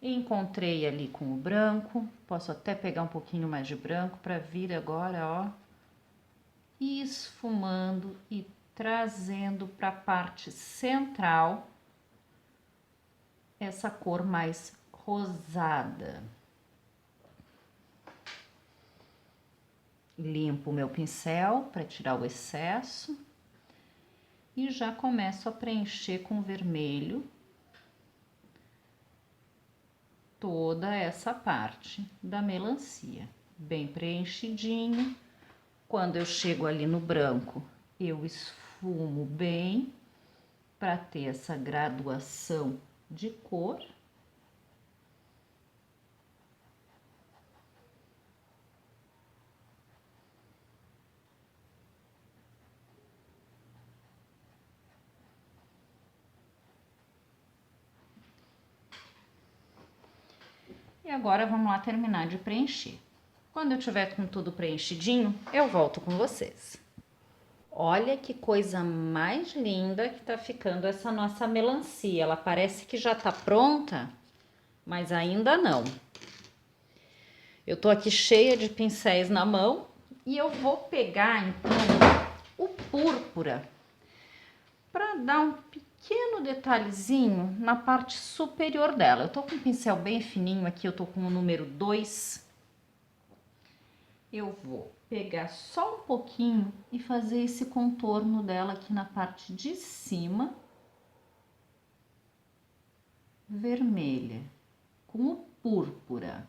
Encontrei ali com o branco, posso até pegar um pouquinho mais de branco para vir agora, ó, esfumando e trazendo para a parte central essa cor mais rosada. Limpo o meu pincel para tirar o excesso e já começo a preencher com vermelho toda essa parte da melancia, bem preenchidinho. Quando eu chego ali no branco, eu esfumo bem para ter essa graduação de cor. E agora vamos lá terminar de preencher. Quando eu tiver com tudo preenchidinho, eu volto com vocês. Olha que coisa mais linda que tá ficando essa nossa melancia. Ela parece que já tá pronta, mas ainda não. Eu tô aqui cheia de pincéis na mão e eu vou pegar então o púrpura para dar um pequeno detalhezinho na parte superior dela. Eu tô com um pincel bem fininho aqui, eu tô com o número 2. Eu vou pegar só um pouquinho e fazer esse contorno dela aqui na parte de cima, vermelha, com o púrpura.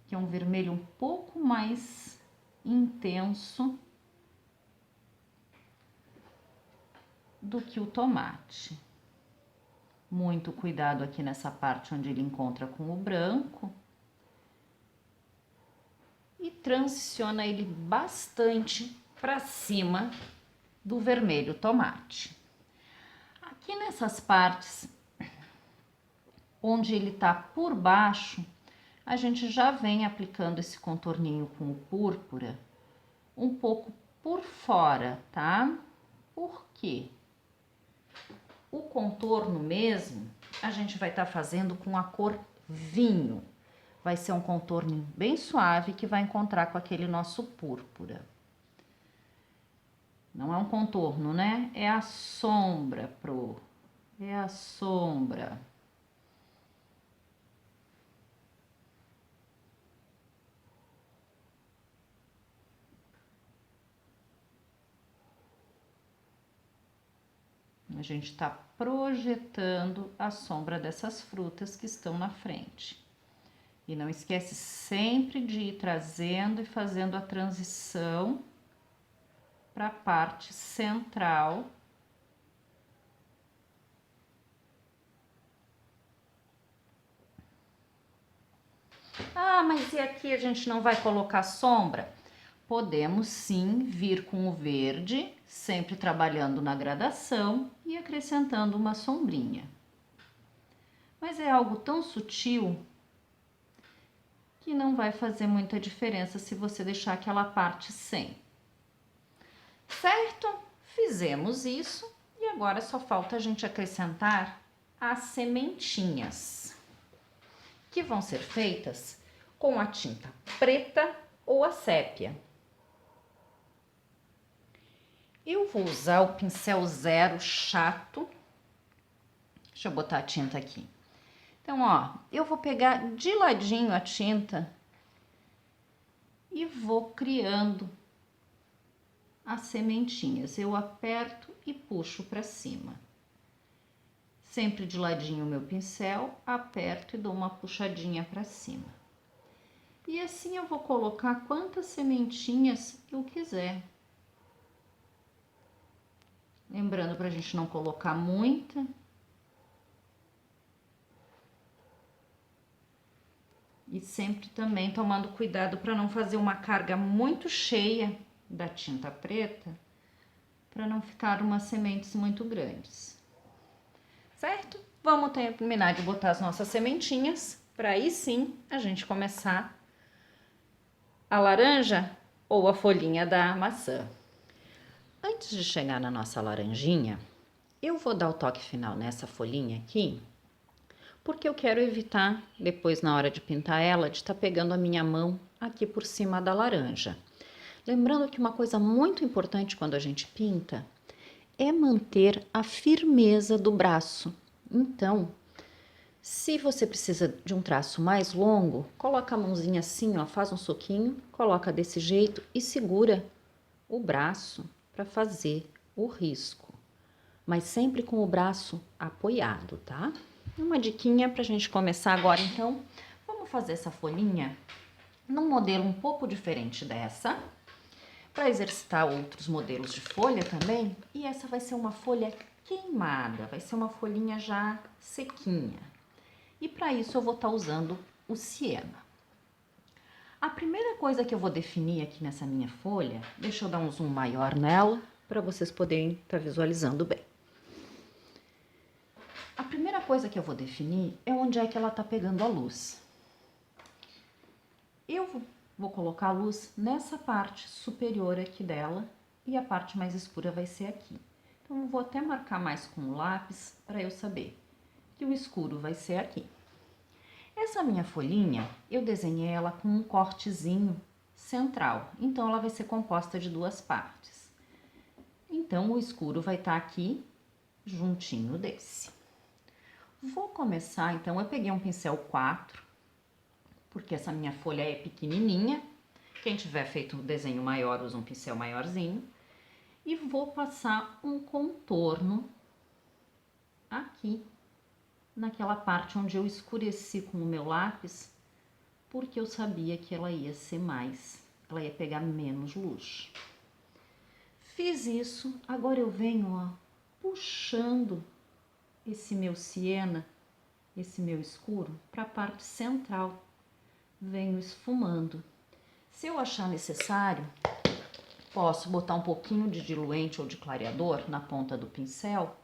Que é um vermelho um pouco mais intenso do que o tomate. Muito cuidado aqui nessa parte onde ele encontra com o branco. E transiciona ele bastante para cima do vermelho tomate. Aqui nessas partes onde ele tá por baixo, a gente já vem aplicando esse contorninho com o púrpura um pouco por fora, tá? Por quê? O contorno mesmo, a gente vai estar fazendo com a cor vinho. Vai ser um contorno bem suave que vai encontrar com aquele nosso púrpura. Não é um contorno, né? É a sombra, é a sombra. A gente está projetando a sombra dessas frutas que estão na frente. E não esquece sempre de ir trazendo e fazendo a transição para a parte central. Ah, mas e aqui a gente não vai colocar sombra? Podemos sim vir com o verde, sempre trabalhando na gradação e acrescentando uma sombrinha. Mas é algo tão sutil que não vai fazer muita diferença se você deixar aquela parte sem. Certo? Fizemos isso e agora só falta a gente acrescentar as sementinhas, que vão ser feitas com a tinta preta ou a sépia. Eu vou usar o pincel 0 chato. Deixa eu botar a tinta aqui. Então, ó, eu vou pegar de ladinho a tinta e vou criando as sementinhas. Eu aperto e puxo para cima. Sempre de ladinho o meu pincel, aperto e dou uma puxadinha para cima. E assim eu vou colocar quantas sementinhas eu quiser. Lembrando para a gente não colocar muita. E sempre também tomando cuidado para não fazer uma carga muito cheia da tinta preta, para não ficar umas sementes muito grandes. Certo? Vamos terminar de botar as nossas sementinhas, para aí sim a gente começar a laranja ou a folhinha da maçã. Antes de chegar na nossa laranjinha, eu vou dar o toque final nessa folhinha aqui, porque eu quero evitar, depois na hora de pintar ela, de estar pegando a minha mão aqui por cima da laranja. Lembrando que uma coisa muito importante quando a gente pinta é manter a firmeza do braço. Então, se você precisa de um traço mais longo, coloca a mãozinha assim, ó, faz um soquinho, coloca desse jeito e segura o braço para fazer o risco. Mas sempre com o braço apoiado, tá? Uma diquinha pra gente começar agora, então. Vamos fazer essa folhinha num modelo um pouco diferente dessa, para exercitar outros modelos de folha também. E essa vai ser uma folha queimada, vai ser uma folhinha já sequinha. E para isso eu vou estar usando o siena. A primeira coisa que eu vou definir aqui nessa minha folha, deixa eu dar um zoom maior nela, para vocês poderem estar visualizando bem. A primeira coisa que eu vou definir é onde é que ela tá pegando a luz. Eu vou colocar a luz nessa parte superior aqui dela e a parte mais escura vai ser aqui. Então, eu vou até marcar mais com o lápis para eu saber que o escuro vai ser aqui. Essa minha folhinha, eu desenhei ela com um cortezinho central, então ela vai ser composta de duas partes. Então, o escuro vai estar aqui juntinho desse. Vou começar, então, eu peguei um pincel 4, porque essa minha folha é pequenininha. Quem tiver feito um desenho maior, usa um pincel maiorzinho. E vou passar um contorno aqui, naquela parte onde eu escureci com o meu lápis, porque eu sabia que ela ia ser ela ia pegar menos luz. Fiz isso, agora eu venho, ó, puxando esse meu siena, esse meu escuro, para a parte central. Venho esfumando. Se eu achar necessário, posso botar um pouquinho de diluente ou de clareador na ponta do pincel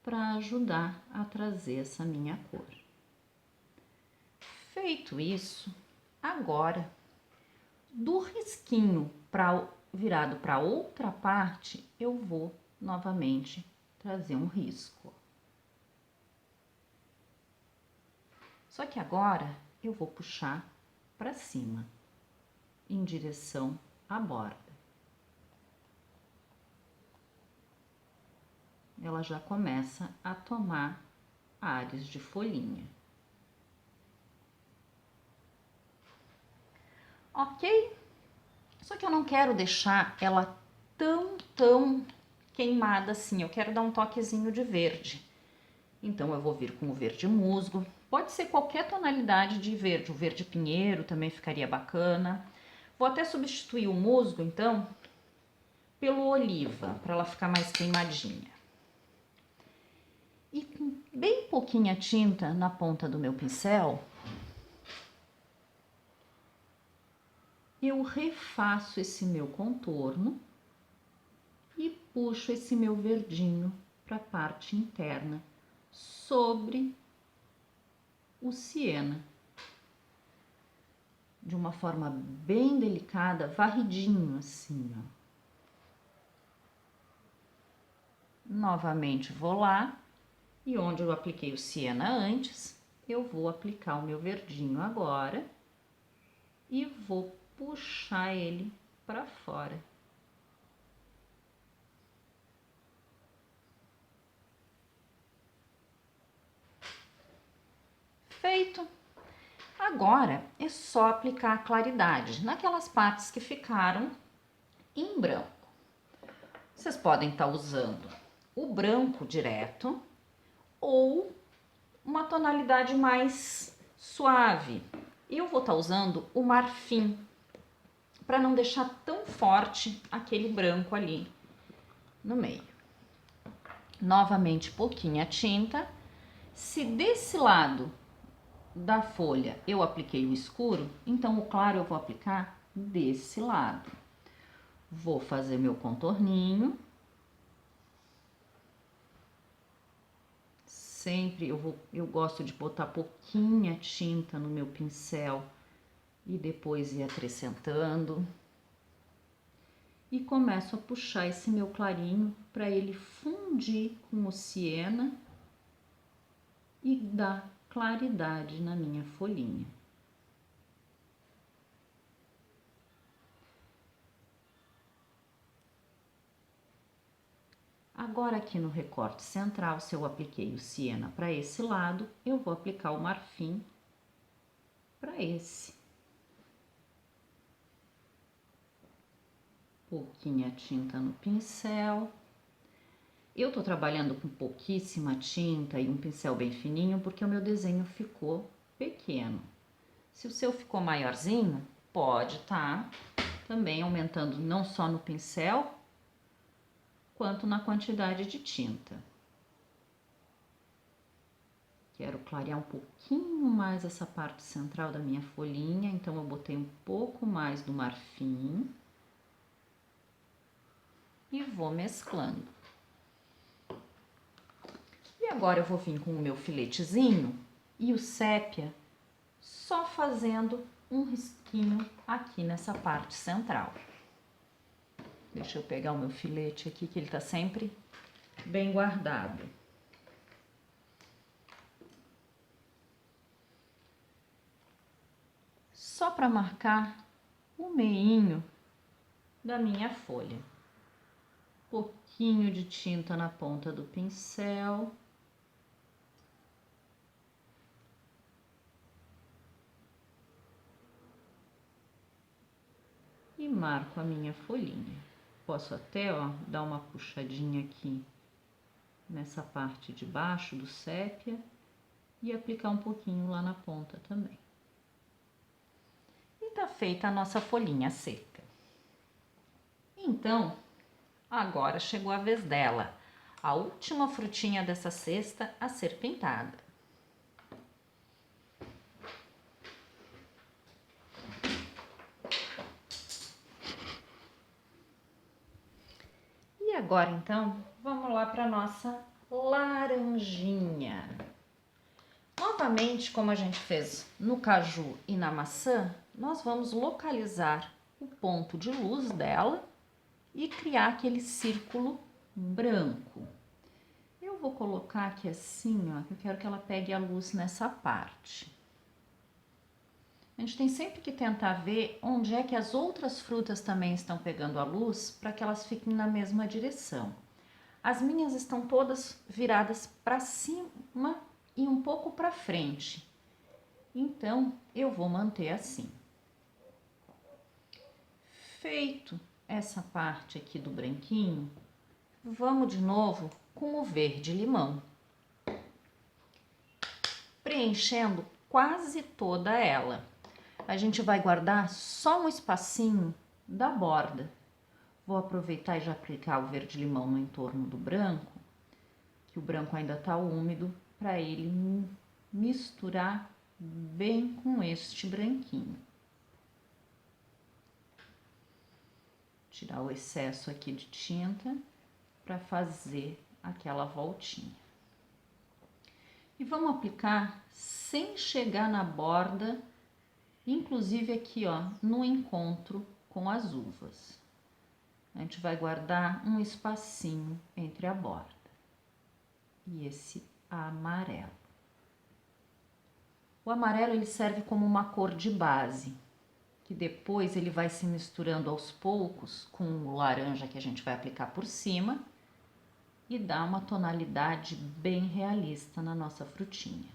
para ajudar a trazer essa minha cor. Feito isso, agora, do risquinho virado para outra parte, eu vou novamente trazer um risco. Só que agora eu vou puxar para cima, em direção à borda. Ela já começa a tomar ares de folhinha. Ok? Só que eu não quero deixar ela tão queimada assim, eu quero dar um toquezinho de verde. Então, eu vou vir com o verde musgo. Pode ser qualquer tonalidade de verde. O verde pinheiro também ficaria bacana. Vou até substituir o musgo, então, pelo oliva, para ela ficar mais queimadinha. E com bem pouquinha tinta na ponta do meu pincel, eu refaço esse meu contorno e puxo esse meu verdinho para a parte interna, sobre o siena, de uma forma bem delicada, varridinho assim, ó. Novamente vou lá e onde eu apliquei o siena antes, eu vou aplicar o meu verdinho agora e vou puxar ele para fora. feito. Agora é só aplicar a claridade naquelas partes que ficaram em branco. Vocês podem estar usando o branco direto ou uma tonalidade mais suave. Eu vou estar usando o marfim para não deixar tão forte aquele branco ali no meio. Novamente, pouquinha tinta. Se desse lado da folha eu apliquei o escuro, então o claro eu vou aplicar desse lado. Vou fazer meu contorninho. Sempre eu gosto de botar pouquinha tinta no meu pincel e depois ir acrescentando. E começo a puxar esse meu clarinho para ele fundir com o siena e dar claridade na minha folhinha. Agora aqui no recorte central, se eu apliquei o siena para esse lado, eu vou aplicar o marfim para esse. Pouquinha tinta no pincel. Eu tô trabalhando com pouquíssima tinta e um pincel bem fininho porque o meu desenho ficou pequeno. Se o seu ficou maiorzinho, pode tá também aumentando não só no pincel, quanto na quantidade de tinta. Quero clarear um pouquinho mais essa parte central da minha folhinha, então eu botei um pouco mais do marfim e vou mesclando. E agora eu vou vir com o meu filetezinho e o sépia só fazendo um risquinho aqui nessa parte central. Deixa eu pegar o meu filete aqui, que ele tá sempre bem guardado. Só para marcar o meinho da minha folha. Pouquinho de tinta na ponta do pincel. E marco a minha folhinha. Posso até, ó, dar uma puxadinha aqui nessa parte de baixo do sépia e aplicar um pouquinho lá na ponta também. E tá feita a nossa folhinha seca. Então, agora chegou a vez dela, a última frutinha dessa cesta a ser pintada. E agora, então, vamos lá para nossa laranjinha. Novamente, como a gente fez no caju e na maçã, nós vamos localizar o ponto de luz dela e criar aquele círculo branco. Eu vou colocar aqui assim, ó, que eu quero que ela pegue a luz nessa parte. A gente tem sempre que tentar ver onde é que as outras frutas também estão pegando a luz para que elas fiquem na mesma direção. As minhas estão todas viradas para cima e um pouco para frente. Então, eu vou manter assim. Feito essa parte aqui do branquinho, vamos de novo com o verde limão, preenchendo quase toda ela. A gente vai guardar só um espacinho da borda. Vou aproveitar e já aplicar o verde limão no entorno do branco, que o branco ainda tá úmido, para ele misturar bem com este branquinho. Tirar o excesso aqui de tinta para fazer aquela voltinha. E vamos aplicar sem chegar na borda, inclusive aqui, ó, no encontro com as uvas. A gente vai guardar um espacinho entre a borda e esse amarelo. O amarelo ele serve como uma cor de base, que depois ele vai se misturando aos poucos com o laranja que a gente vai aplicar por cima e dá uma tonalidade bem realista na nossa frutinha.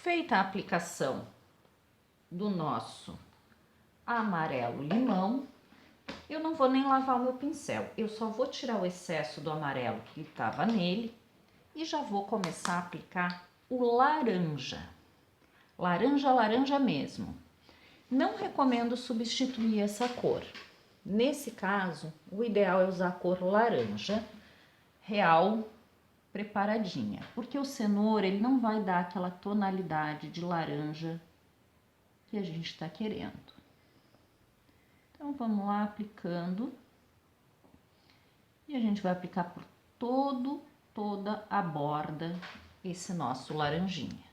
Feita a aplicação do nosso amarelo limão, eu não vou nem lavar o meu pincel, eu só vou tirar o excesso do amarelo que estava nele e já vou começar a aplicar o laranja. Laranja, laranja mesmo. Não recomendo substituir essa cor. Nesse caso, o ideal é usar a cor laranja real preparadinha, porque o cenoura ele não vai dar aquela tonalidade de laranja que a gente está querendo. Então, vamos lá aplicando. E a gente vai aplicar por toda a borda esse nosso laranjinha.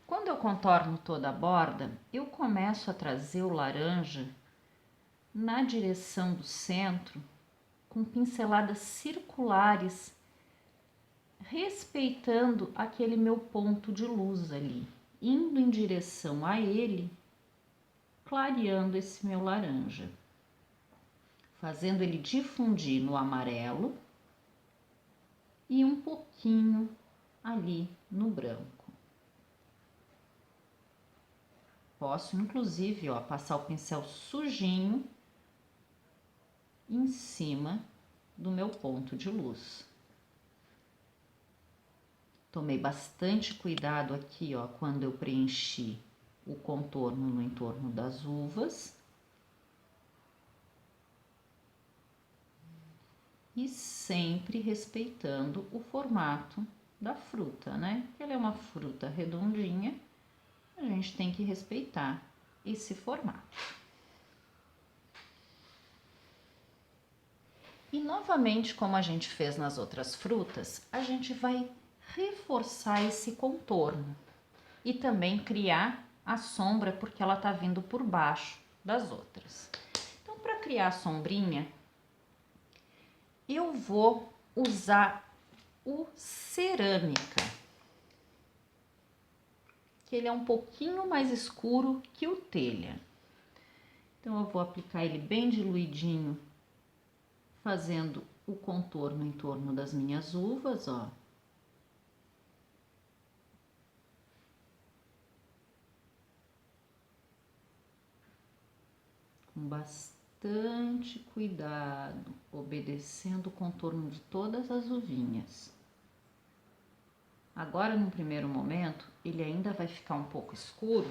Quando eu contorno toda a borda, eu começo a trazer o laranja na direção do centro, com pinceladas circulares, respeitando aquele meu ponto de luz ali, indo em direção a ele, clareando esse meu laranja, fazendo ele difundir no amarelo e um pouquinho ali no branco. Posso, inclusive, ó, passar o pincel sujinho em cima do meu ponto de luz. Tomei bastante cuidado aqui, ó, quando eu preenchi o contorno no entorno das uvas. E sempre respeitando o formato da fruta, né? Ela é uma fruta redondinha, a gente tem que respeitar esse formato. E novamente, como a gente fez nas outras frutas, a gente vai reforçar esse contorno e também criar a sombra, porque ela tá vindo por baixo das outras. Então, para criar a sombrinha, eu vou usar o cerâmica, que ele é um pouquinho mais escuro que o telha. Então, eu vou aplicar ele bem diluidinho, fazendo o contorno em torno das minhas uvas, ó. Com bastante cuidado, obedecendo o contorno de todas as uvinhas. Agora, no primeiro momento, ele ainda vai ficar um pouco escuro,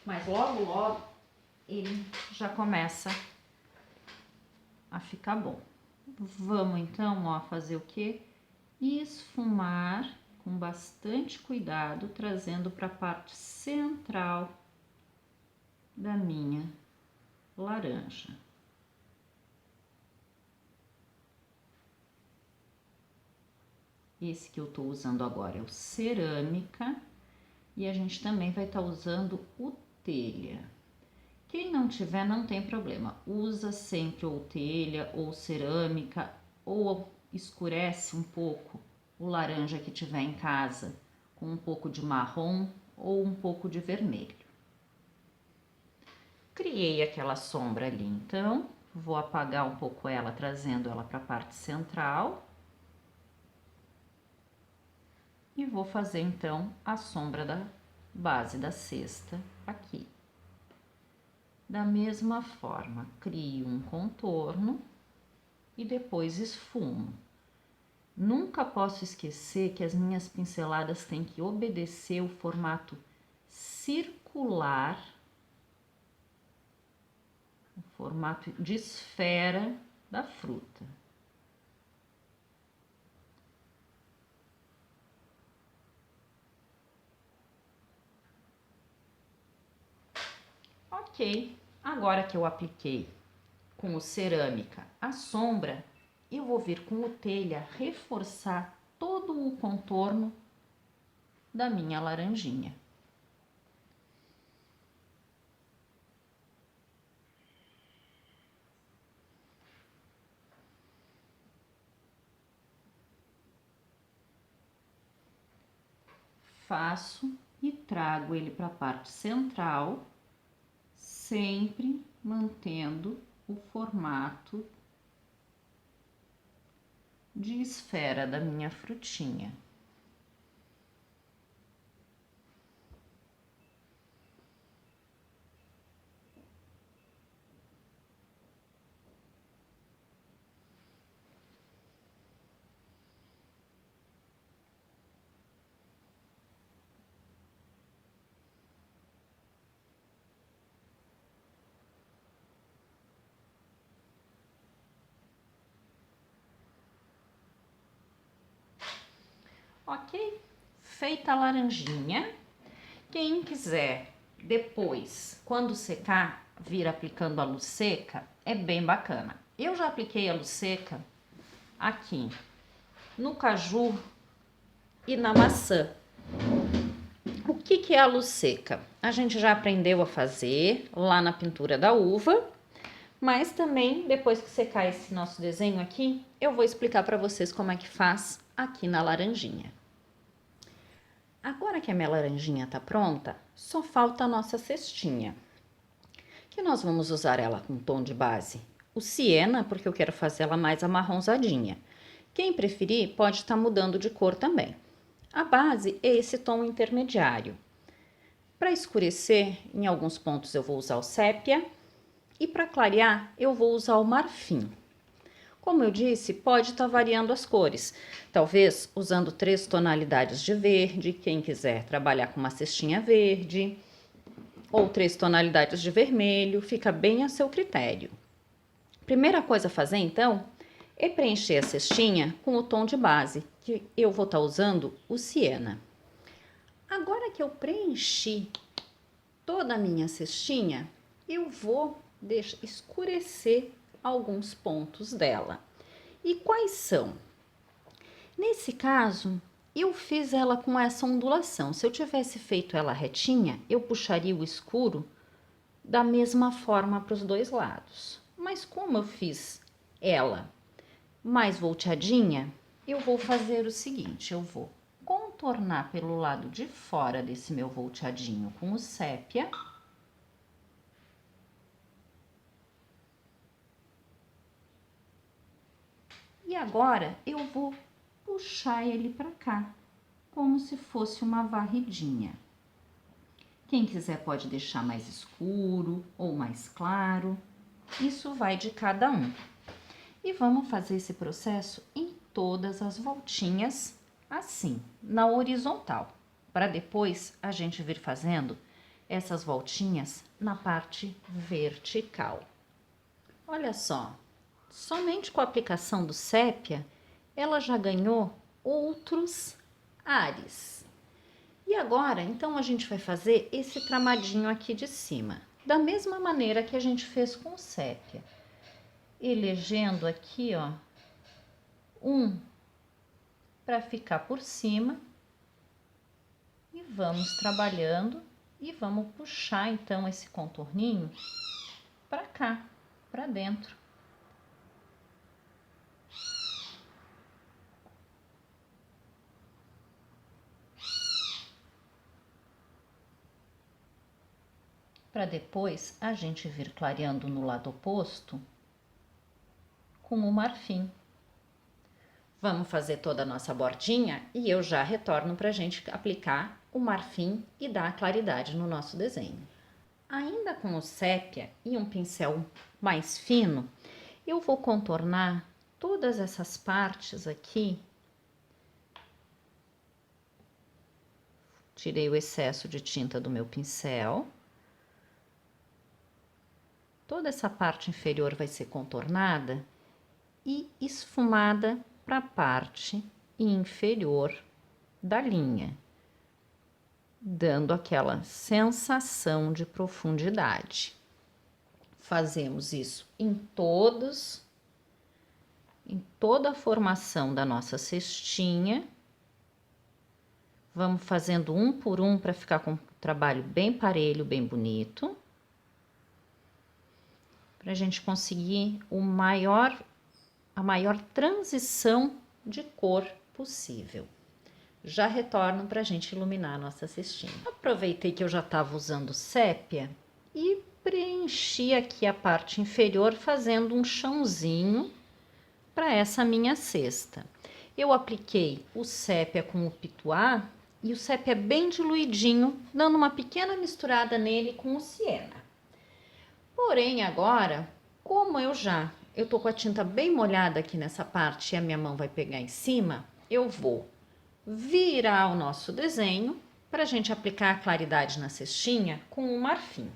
mas logo ele já começa a ficar bom. Vamos então, ó, fazer o quê? Esfumar com bastante cuidado, trazendo para a parte central da minha laranja. Esse que eu tô usando agora é o cerâmica e a gente também vai estar usando o telha. Quem não tiver, não tem problema, usa sempre ou telha ou cerâmica, ou escurece um pouco o laranja que tiver em casa com um pouco de marrom ou um pouco de vermelho. Criei aquela sombra ali, então vou apagar um pouco ela, trazendo ela para a parte central. E vou fazer então a sombra da base da cesta aqui. Da mesma forma, crio um contorno e depois esfumo. Nunca posso esquecer que as minhas pinceladas têm que obedecer o formato circular, o formato de esfera da fruta. Ok, agora que eu apliquei com o cerâmica a sombra, eu vou vir com o telha reforçar todo o contorno da minha laranjinha. Faço e trago ele para a parte central, sempre mantendo o formato de esfera da minha frutinha. Ok? Feita a laranjinha. Quem quiser depois, quando secar, vir aplicando a luz seca, é bem bacana. Eu já apliquei a luz seca aqui no caju e na maçã. O que é a luz seca? A gente já aprendeu a fazer lá na pintura da uva, mas também, depois que secar esse nosso desenho aqui, eu vou explicar para vocês como é que faz aqui na laranjinha. Agora que a minha laranjinha tá pronta, só falta a nossa cestinha, que nós vamos usar ela com tom de base o siena, porque eu quero fazer ela mais amarronzadinha. Quem preferir pode estar mudando de cor também. A base é esse tom intermediário. Para escurecer, em alguns pontos eu vou usar o sépia e para clarear eu vou usar o marfim. Como eu disse, pode estar variando as cores, talvez usando 3 tonalidades de verde, quem quiser trabalhar com uma cestinha verde, ou 3 tonalidades de vermelho, fica bem a seu critério. Primeira coisa a fazer, então, é preencher a cestinha com o tom de base, que eu vou estar usando o siena. Agora que eu preenchi toda a minha cestinha, eu vou escurecer alguns pontos dela. E quais são? Nesse caso, eu fiz ela com essa ondulação. Se eu tivesse feito ela retinha, eu puxaria o escuro da mesma forma para os dois lados. Mas como eu fiz ela mais volteadinha, eu vou fazer o seguinte, eu vou contornar pelo lado de fora desse meu volteadinho com o sépia. E agora eu vou puxar ele para cá, como se fosse uma varridinha. Quem quiser pode deixar mais escuro ou mais claro, isso vai de cada um. E vamos fazer esse processo em todas as voltinhas, assim, na horizontal, para depois a gente vir fazendo essas voltinhas na parte vertical. Olha só. Somente com a aplicação do sépia, ela já ganhou outros ares. E agora, então, a gente vai fazer esse tramadinho aqui de cima, da mesma maneira que a gente fez com o sépia. Elegendo aqui, ó, um para ficar por cima. E vamos trabalhando e vamos puxar, então, esse contorninho para cá, para dentro. Para depois a gente vir clareando no lado oposto com o marfim. Vamos fazer toda a nossa bordinha e eu já retorno para a gente aplicar o marfim e dar a claridade no nosso desenho. Ainda com o sépia e um pincel mais fino, eu vou contornar todas essas partes aqui. Tirei o excesso de tinta do meu pincel. Toda essa parte inferior vai ser contornada e esfumada para a parte inferior da linha, dando aquela sensação de profundidade. Fazemos isso em toda a formação da nossa cestinha. Vamos fazendo um por um para ficar com um trabalho bem parelho, bem bonito. Para a gente conseguir a maior transição de cor possível. Já retorno para a gente iluminar a nossa cestinha. Aproveitei que eu já estava usando sépia e preenchi aqui a parte inferior fazendo um chãozinho para essa minha cesta. Eu apliquei o sépia com o pituá e o sépia bem diluidinho, dando uma pequena misturada nele com o siena. Porém, agora, como eu tô com a tinta bem molhada aqui nessa parte e a minha mão vai pegar em cima, eu vou virar o nosso desenho para a gente aplicar a claridade na cestinha com o marfim.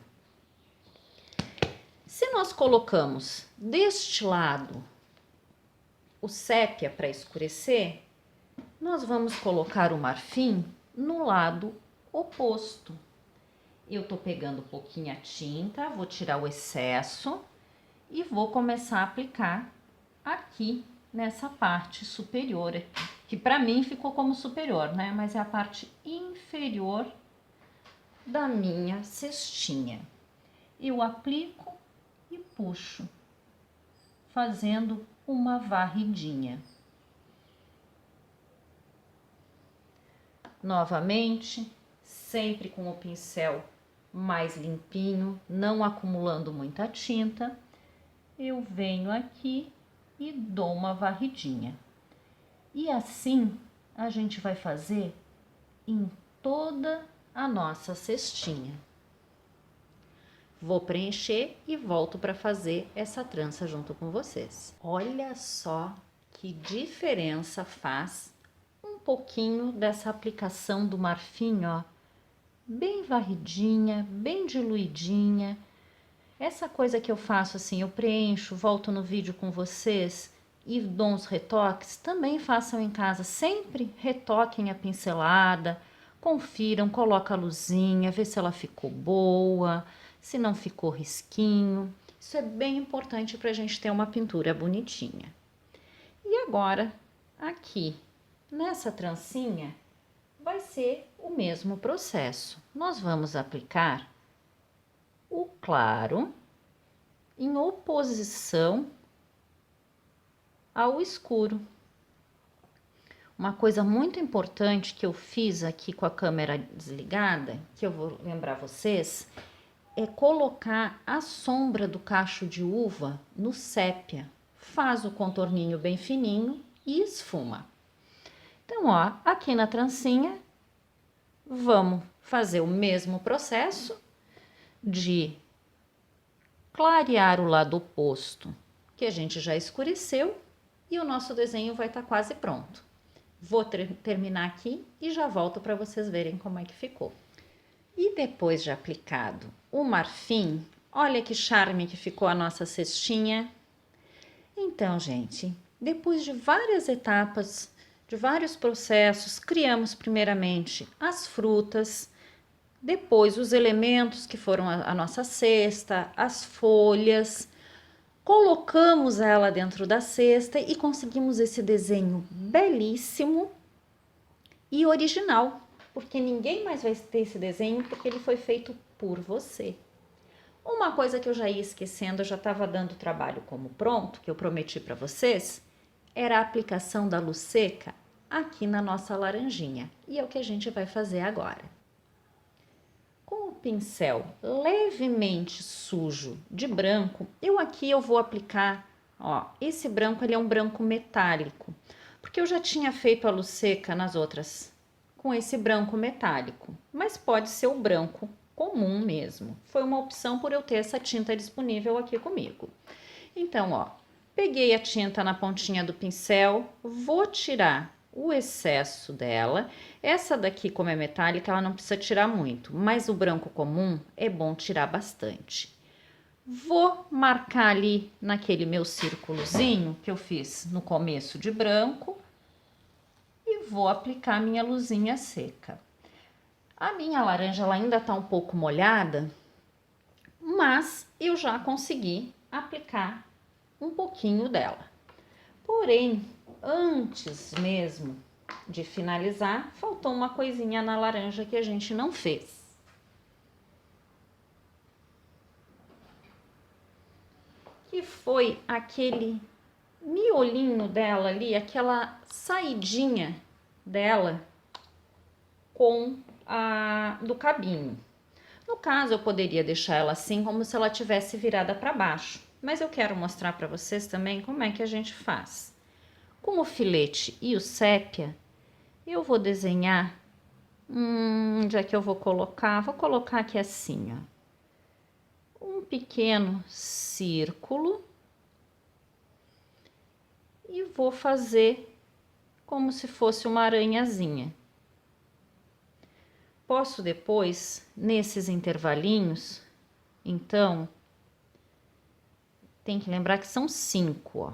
Se nós colocamos deste lado o sépia para escurecer, nós vamos colocar o marfim no lado oposto. Eu tô pegando pouquinha tinta, vou tirar o excesso e vou começar a aplicar aqui nessa parte superior aqui, que para mim ficou como superior, né? Mas é a parte inferior da minha cestinha. Eu aplico e puxo, fazendo uma varridinha. Novamente, sempre com o pincel mais limpinho, não acumulando muita tinta, eu venho aqui e dou uma varridinha. E assim a gente vai fazer em toda a nossa cestinha. Vou preencher e volto para fazer essa trança junto com vocês. Olha só que diferença faz um pouquinho dessa aplicação do marfim, ó, bem varridinha, bem diluidinha. Essa coisa que eu faço assim, eu preencho, volto no vídeo com vocês e dou uns retoques, também façam em casa. Sempre retoquem a pincelada, confiram, coloca a luzinha, vê se ela ficou boa, se não ficou risquinho. Isso é bem importante para a gente ter uma pintura bonitinha. E agora, aqui, nessa trancinha, vai ser o mesmo processo. Nós vamos aplicar o claro em oposição ao escuro. Uma coisa muito importante que eu fiz aqui com a câmera desligada, que eu vou lembrar vocês, é colocar a sombra do cacho de uva no sépia. Faz o contorninho bem fininho e esfuma. Então, ó, aqui na trancinha, vamos fazer o mesmo processo de clarear o lado oposto, que a gente já escureceu, e o nosso desenho vai estar quase pronto. Vou terminar aqui e já volto para vocês verem como é que ficou. E depois de aplicado o marfim, olha que charme que ficou a nossa cestinha. Então, gente, depois de várias etapas, de vários processos, criamos primeiramente as frutas, depois os elementos que foram a nossa cesta, as folhas, colocamos ela dentro da cesta e conseguimos esse desenho belíssimo e original, porque ninguém mais vai ter esse desenho porque ele foi feito por você. Uma coisa que eu já ia esquecendo, eu já estava dando trabalho como pronto, que eu prometi para vocês, era a aplicação da luz seca aqui na nossa laranjinha. E é o que a gente vai fazer agora. Com o pincel levemente sujo de branco, eu vou aplicar, ó, esse branco ele é um branco metálico, porque eu já tinha feito a luz seca nas outras com esse branco metálico, mas pode ser o branco comum mesmo. Foi uma opção por eu ter essa tinta disponível aqui comigo. Então, ó, peguei a tinta na pontinha do pincel, vou tirar o excesso dela. Essa daqui, como é metálica, ela não precisa tirar muito, mas o branco comum é bom tirar bastante. Vou marcar ali naquele meu círculozinho que eu fiz no começo de branco e vou aplicar minha luzinha seca. A minha laranja ela ainda tá um pouco molhada, mas eu já consegui aplicar um pouquinho dela. Porém, antes mesmo de finalizar, faltou uma coisinha na laranja que a gente não fez. Que foi aquele miolinho dela ali, aquela saidinha dela com a do cabinho. No caso, eu poderia deixar ela assim, como se ela tivesse virada para baixo. Mas eu quero mostrar para vocês também como é que a gente faz. Com o filete e o sépia, eu vou desenhar, onde é que eu vou colocar? Vou colocar aqui assim, ó, um pequeno círculo e vou fazer como se fosse uma aranhazinha. Posso depois, nesses intervalinhos, então, tem que lembrar que são 5, ó.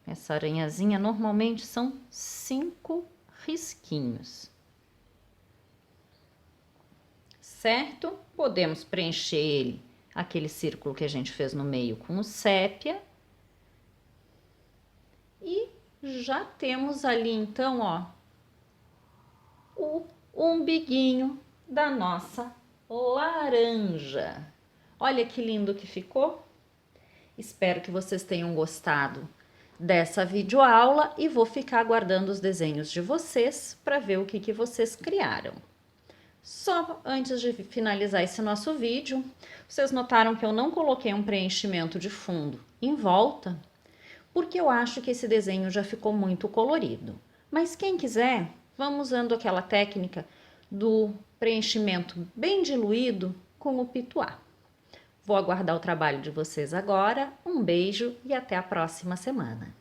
Essa aranhazinha normalmente são 5 risquinhos. Certo? Podemos preencher ele, aquele círculo que a gente fez no meio, com o sépia. E já temos ali, então, ó, o umbiguinho da nossa laranja. Olha que lindo que ficou. Espero que vocês tenham gostado dessa videoaula e vou ficar aguardando os desenhos de vocês para ver o que vocês criaram. Só antes de finalizar esse nosso vídeo, vocês notaram que eu não coloquei um preenchimento de fundo em volta, porque eu acho que esse desenho já ficou muito colorido. Mas quem quiser, vamos usando aquela técnica do preenchimento bem diluído com o pituá. Vou aguardar o trabalho de vocês agora, um beijo e até a próxima semana.